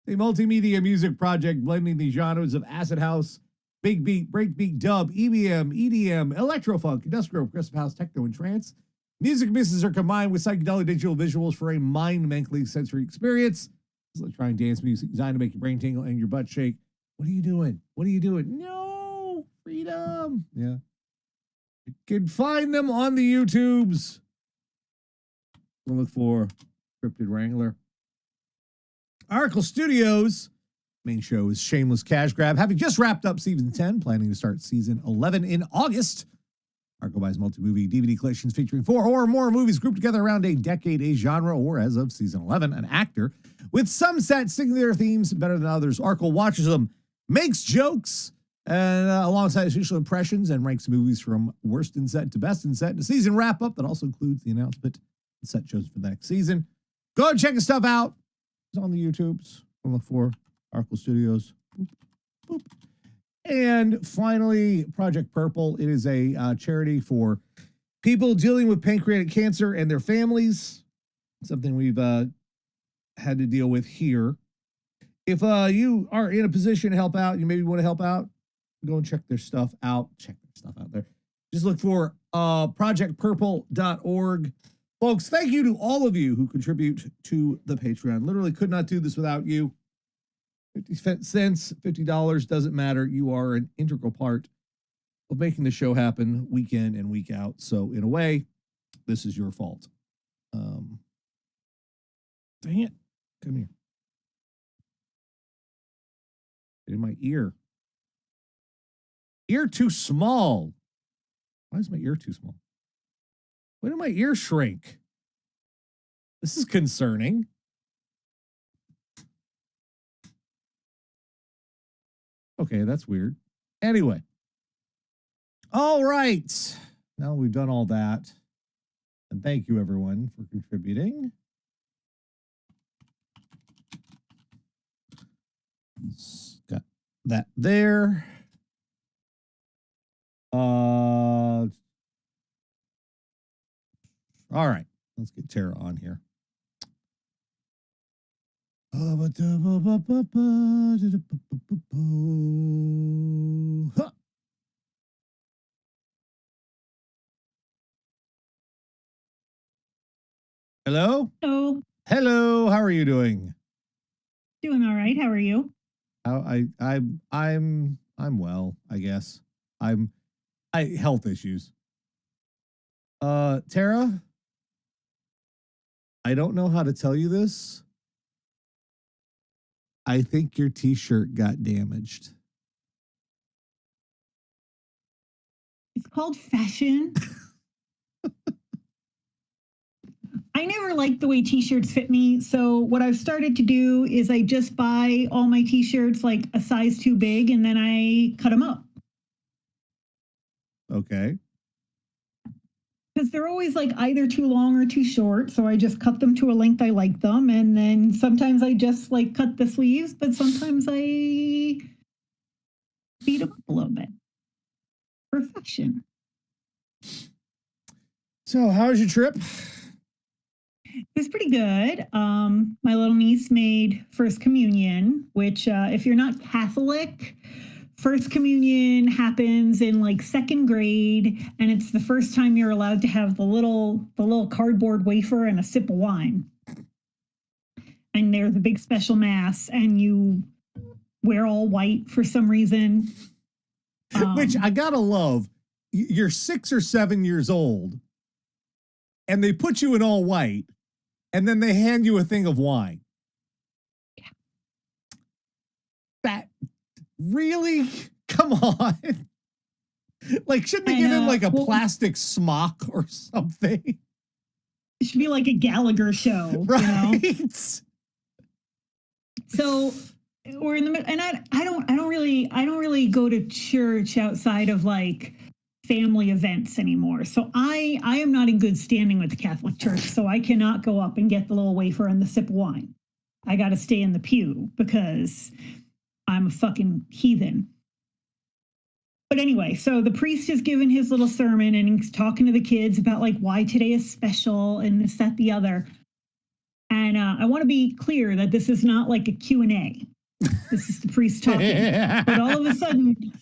A multimedia music project blending the genres of acid house, big beat, breakbeat, dub, EBM, EDM, electrofunk, industrial, progressive house, techno, and trance. Music mixes are combined with psychedelic digital visuals for a mind-mentally sensory experience. It's like trying dance music designed to make your brain tingle and your butt shake. What are you doing? What are you doing? No, freedom. Yeah. You can find them on the YouTubes. We'll look for Cryptid Wrangler. Oracle Studios. Main show is Shameless Cash Grab. Having just wrapped up season 10, planning to start season 11 in August. Oracle buys multi-movie DVD collections featuring 4 or more movies grouped together around a decade, a genre, or as of season 11, an actor. With some sets singing their themes better than others, Oracle watches them, makes jokes, and alongside official impressions, and ranks movies from worst in set to best in set. And a season wrap-up that also includes the announcement and set shows for the next season. Go and check the stuff out. It's on the YouTubes. We'll look for Oracle Studios. Boop, boop. And finally, Project Purple. It is a charity for people dealing with pancreatic cancer and their families. Something we've had to deal with here. If you are in a position to help out, you maybe want to help out, go and check their stuff out. Check their stuff out there. Just look for projectpurple.org. Folks, thank you to all of you who contribute to the Patreon. Literally could not do this without you. 50 cents, $50, doesn't matter. You are an integral part of making the show happen week in and week out. So in a way, this is your fault. Dang it. Come here. In my ear. Ear too small. Why is my ear too small? Why did my ear shrink? This is concerning. Okay, that's weird. Anyway. All right. Now we've done all that. And thank you, everyone, for contributing. Got that there. All right. Let's get Tara on here. Hello? Hello. Hello. How are you doing? Doing all right. How are you? I'm well, I guess. I health issues. Tara, I don't know how to tell you this. I think your t-shirt got damaged. It's called fashion. I never liked the way t-shirts fit me. So what I've started to do is I just buy all my t-shirts like a size too big and then I cut them up. Okay. Because they're always like either too long or too short. So I just cut them to a length I like them. And then sometimes I just like cut the sleeves, but sometimes I beat them up a little bit. Perfection. So how was your trip? It was pretty good. My little niece made First Communion, which if you're not Catholic, first communion happens in like second grade, and it's the first time you're allowed to have the little cardboard wafer and a sip of wine. And there's a big special mass, and you wear all white for some reason. Which I gotta love. You're 6 or 7 years old, and they put you in all white, and then they hand you a thing of wine. Yeah. That really? Come on. Like, shouldn't they give him like a plastic smock or something? It should be like a Gallagher show, right? You know? So we're in the middle, and I don't really go to church outside of like family events anymore. So I am not in good standing with the Catholic Church, so I cannot go up and get the little wafer and the sip of wine. I got to stay in the pew because I'm a fucking heathen. But anyway, so the priest is giving his little sermon, and he's talking to the kids about like why today is special and this, that, the other. And I want to be clear that this is not like a Q&A. This is the priest talking. But all of a sudden,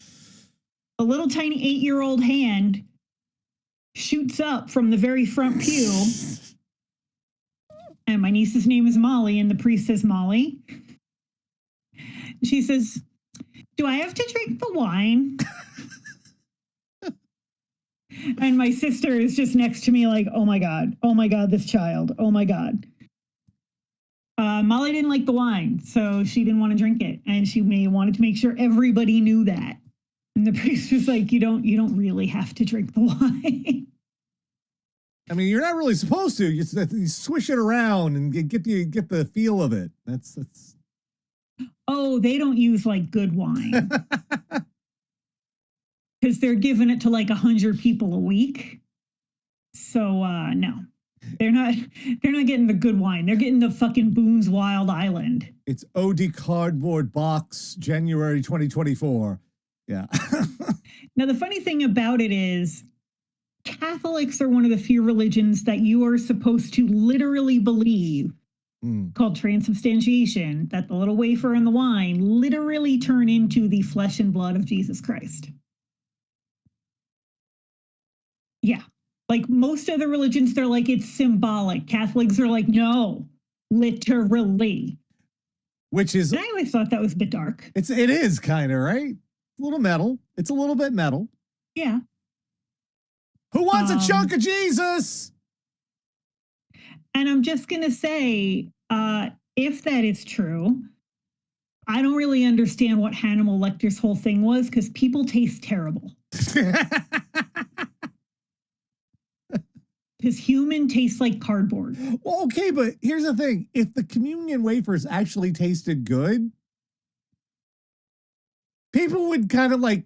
a little tiny 8-year-old hand shoots up from the very front pew. And my niece's name is Molly, and the priest says, Molly. She says, do I have to drink the wine? And my sister is just next to me like, oh my God, this child, oh my God. Molly didn't like the wine, so she didn't want to drink it. And she wanted to make sure everybody knew that. And the priest was like, you don't really have to drink the wine. I mean, you're not really supposed to. You swish it around and get the feel of it. That's. Oh, they don't use like good wine. Because they're giving it to like 100 people a week. So no. They're not getting the good wine. They're getting the fucking Boone's Wild Island. It's OD Cardboard Box, January 2024. Yeah. Now, the funny thing about it is Catholics are one of the few religions that you are supposed to literally believe, called transubstantiation, that the little wafer and the wine literally turn into the flesh and blood of Jesus Christ. Yeah. Like most other religions, they're like, it's symbolic. Catholics are like, no, literally. Which is... And I always thought that was a bit dark. It is kind of, right? A little metal. It's a little bit metal. Yeah. Who wants a chunk of Jesus? And I'm just going to say, if that is true, I don't really understand what Hannibal Lecter's whole thing was, because people taste terrible. Because human tastes like cardboard. Well, okay, but here's the thing. If the communion wafers actually tasted good, people would kind of like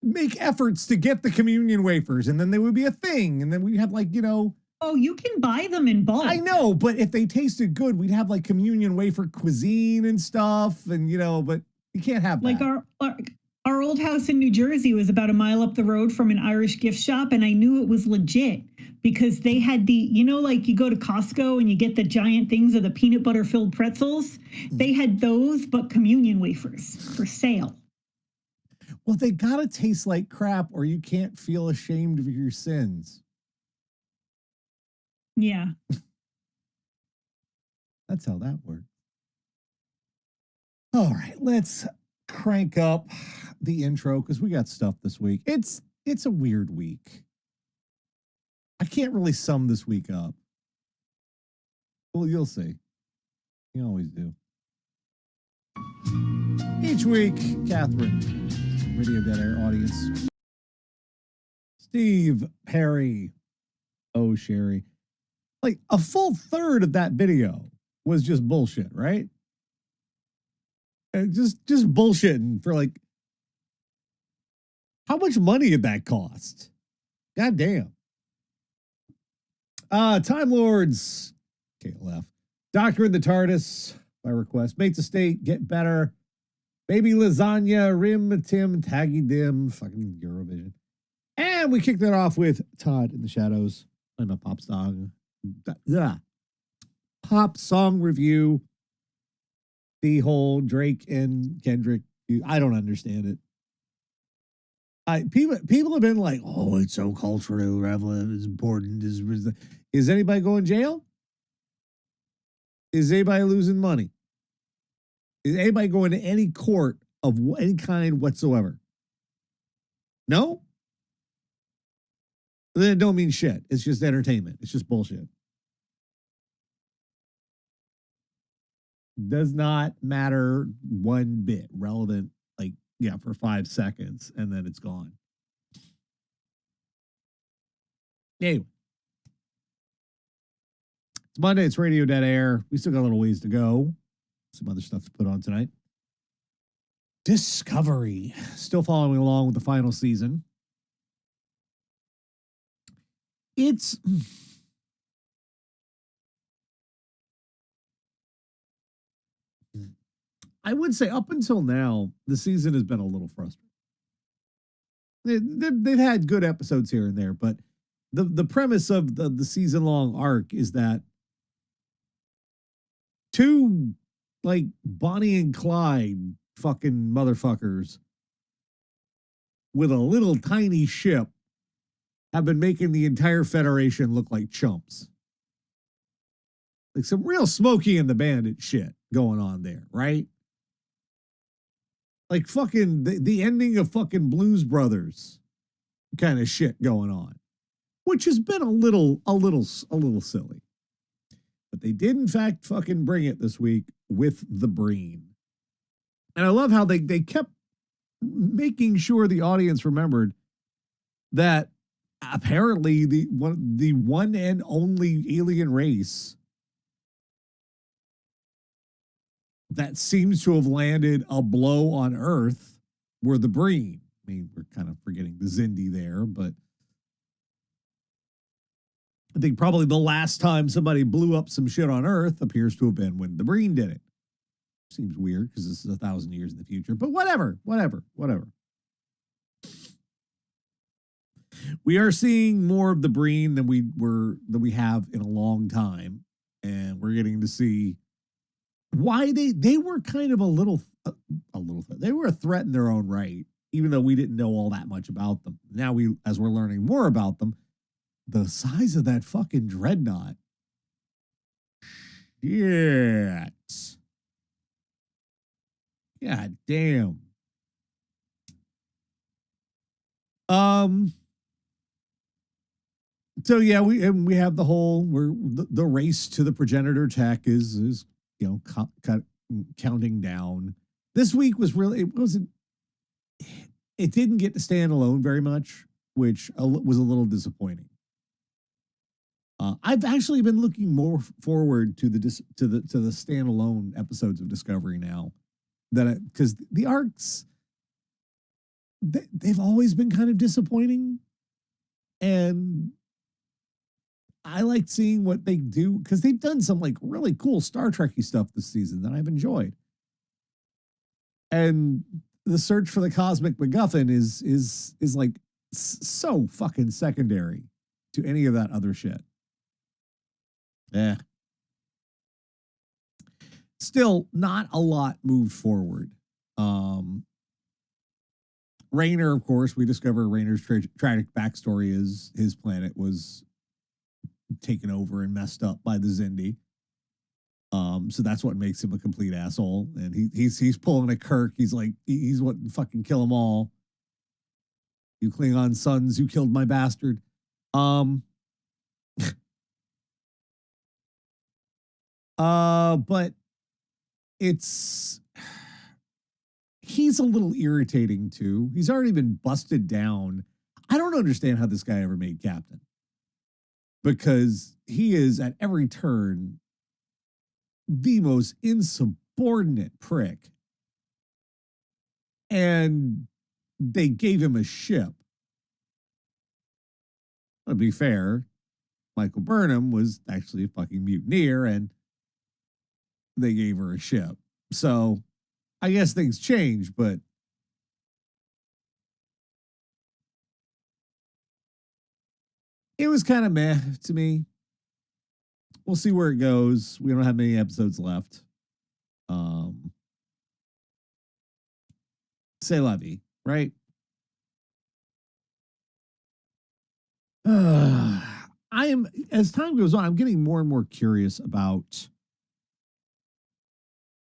make efforts to get the communion wafers, and then they would be a thing, and then we'd have like, you know... Oh, you can buy them in bulk. I know, but if they tasted good, we'd have like communion wafer cuisine and stuff, and you know, but you can't have that. Like our old house in New Jersey was about a mile up the road from an Irish gift shop, and I knew it was legit because they had the, you know, like you go to Costco and you get the giant things of the peanut butter filled pretzels. They had those, but communion wafers for sale. Well, they gotta taste like crap, or you can't feel ashamed of your sins. Yeah. That's how that works. All right, let's crank up the intro because we got stuff this week. It's a weird week. I can't really sum this week up. Well, you'll see. You always do. Each week, Catherine, RadioDeadAir audience. Steve, Perry, oh, Sherry. Like a full third of that video was just bullshit, right? Just bullshitting for like, how much money did that cost? God damn. Time Lords, KLF. Doctor in the TARDIS, by request. Mates of State, Get Better. Baby Lasagna, Rim, Tim, Taggy Dim, fucking Eurovision. And we kicked it off with Todd in the Shadows. I'm a pop song. Pop song review. The whole Drake and Kendrick. I don't understand it. People have been like, oh, it's so culturally relevant, it's important. Is anybody going to jail? Is anybody losing money? Is anybody going to any court of any kind whatsoever? No? Then it don't mean shit. It's just entertainment. It's just bullshit. Does not matter one bit. Relevant, like, yeah, for 5 seconds, and then it's gone. Anyway. It's Monday. It's Radio Dead Air. We still got a little ways to go. Some other stuff to put on tonight. Discovery. Still following along with the final season. It's... I would say up until now, the season has been a little frustrating. They've had good episodes here and there, but the premise of the season-long arc is that two, like, Bonnie and Clyde fucking motherfuckers with a little tiny ship have been making the entire Federation look like chumps. Like some real Smokey and the Bandit shit going on there, right? Like fucking the ending of fucking Blues Brothers kind of shit going on, which has been a little silly. But they did in fact fucking bring it this week with the Breen. And I love how they kept making sure the audience remembered that apparently the one and only alien race that seems to have landed a blow on Earth were the Breen. I mean, we're kind of forgetting the Zindi there, but I think probably the last time somebody blew up some shit on Earth appears to have been when the Breen did it. Seems weird because this is 1,000 years in the future, but whatever. We are seeing more of the Breen than we have in a long time, and we're getting to see why they were kind of a little they were a threat in their own right, even though we didn't know all that much about them. Now as we're learning more about them, the size of that fucking dreadnought. Shit. God damn. So yeah, we have the whole the race to the progenitor tech is counting down. This week was really it didn't get to stand alone very much, which was a little disappointing. I've actually been looking more forward to the standalone episodes of Discovery now, because the arcs they've always been kind of disappointing, and I like seeing what they do because they've done some like really cool Star Trek-y stuff this season that I've enjoyed. And the search for the cosmic MacGuffin is like so fucking secondary to any of that other shit. Yeah. Still, not a lot moved forward. Rayner, of course, we discover Rayner's tragic backstory is his planet was taken over and messed up by the Zindi. So that's what makes him a complete asshole. And he's pulling a Kirk. He's like, he's what fucking kill them all. You Klingon sons, you killed my bastard. But he's a little irritating too. He's already been busted down. I don't understand how this guy ever made captain, because he is at every turn the most insubordinate prick. And they gave him a ship. To be fair, Michael Burnham was actually a fucking mutineer, and they gave her a ship. So I guess things change, but it was kind of meh to me. We'll see where it goes. We don't have many episodes left. C'est la vie, right? I am, as time goes on, I'm getting more and more curious about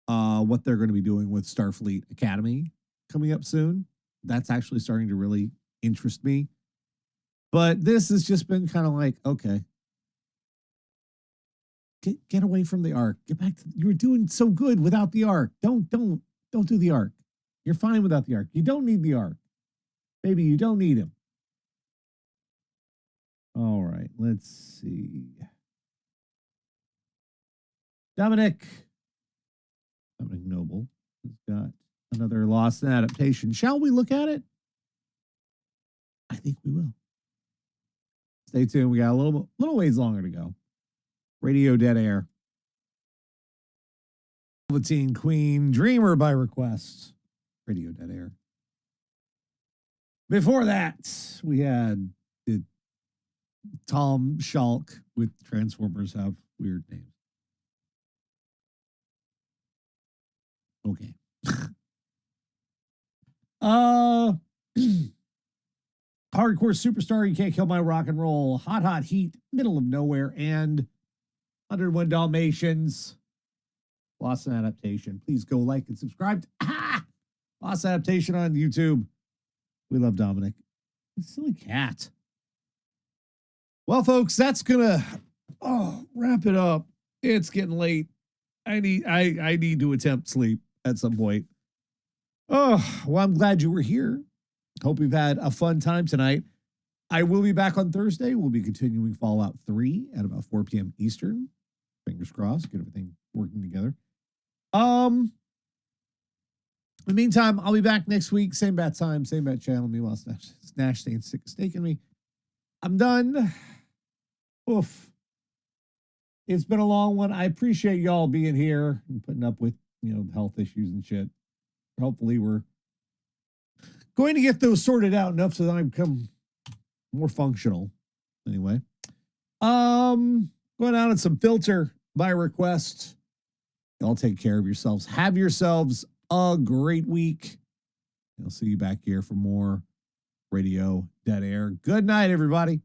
what they're going to be doing with Starfleet Academy coming up soon. That's actually starting to really interest me. But this has just been kind of like, okay, get away from the arc. Get back to, you were doing so good without the arc. Don't do the arc. You're fine without the arc. You don't need the arc. Baby, you don't need him. All right, let's see. Dominic Noble has got another Lost in Adaptation. Shall we look at it? I think we will. Stay tuned. We got a little ways longer to go. Radio Dead Air. Velveteen Queen, Dreamer by request. Radio Dead Air. Before that, we had Tom Schalk with Transformers have weird names. Okay. Hardcore Superstar, You Can't Kill My Rock and Roll, Hot Heat, Middle of Nowhere, and 101 Dalmatians. Lost in Adaptation. Please go like and subscribe. Lost Adaptation on YouTube. We love Dominic. Silly cat. Well, folks, that's gonna wrap it up. It's getting late. I need to attempt sleep at some point. Oh, well, I'm glad you were here. Hope you've had a fun time tonight. I will be back on Thursday. We'll be continuing Fallout 3 at about 4 p.m. Eastern. Fingers crossed, get everything working together. In the meantime, I'll be back next week. Same bat time, same bat channel. Meanwhile, Nash staying sick of staking me. I'm done. Oof. It's been a long one. I appreciate y'all being here and putting up with, health issues and shit. Hopefully we're going to get those sorted out enough so that I become more functional. Anyway. Going out on some filter by request. Y'all take care of yourselves. Have yourselves a great week. I'll see you back here for more Radio Dead Air. Good night, everybody.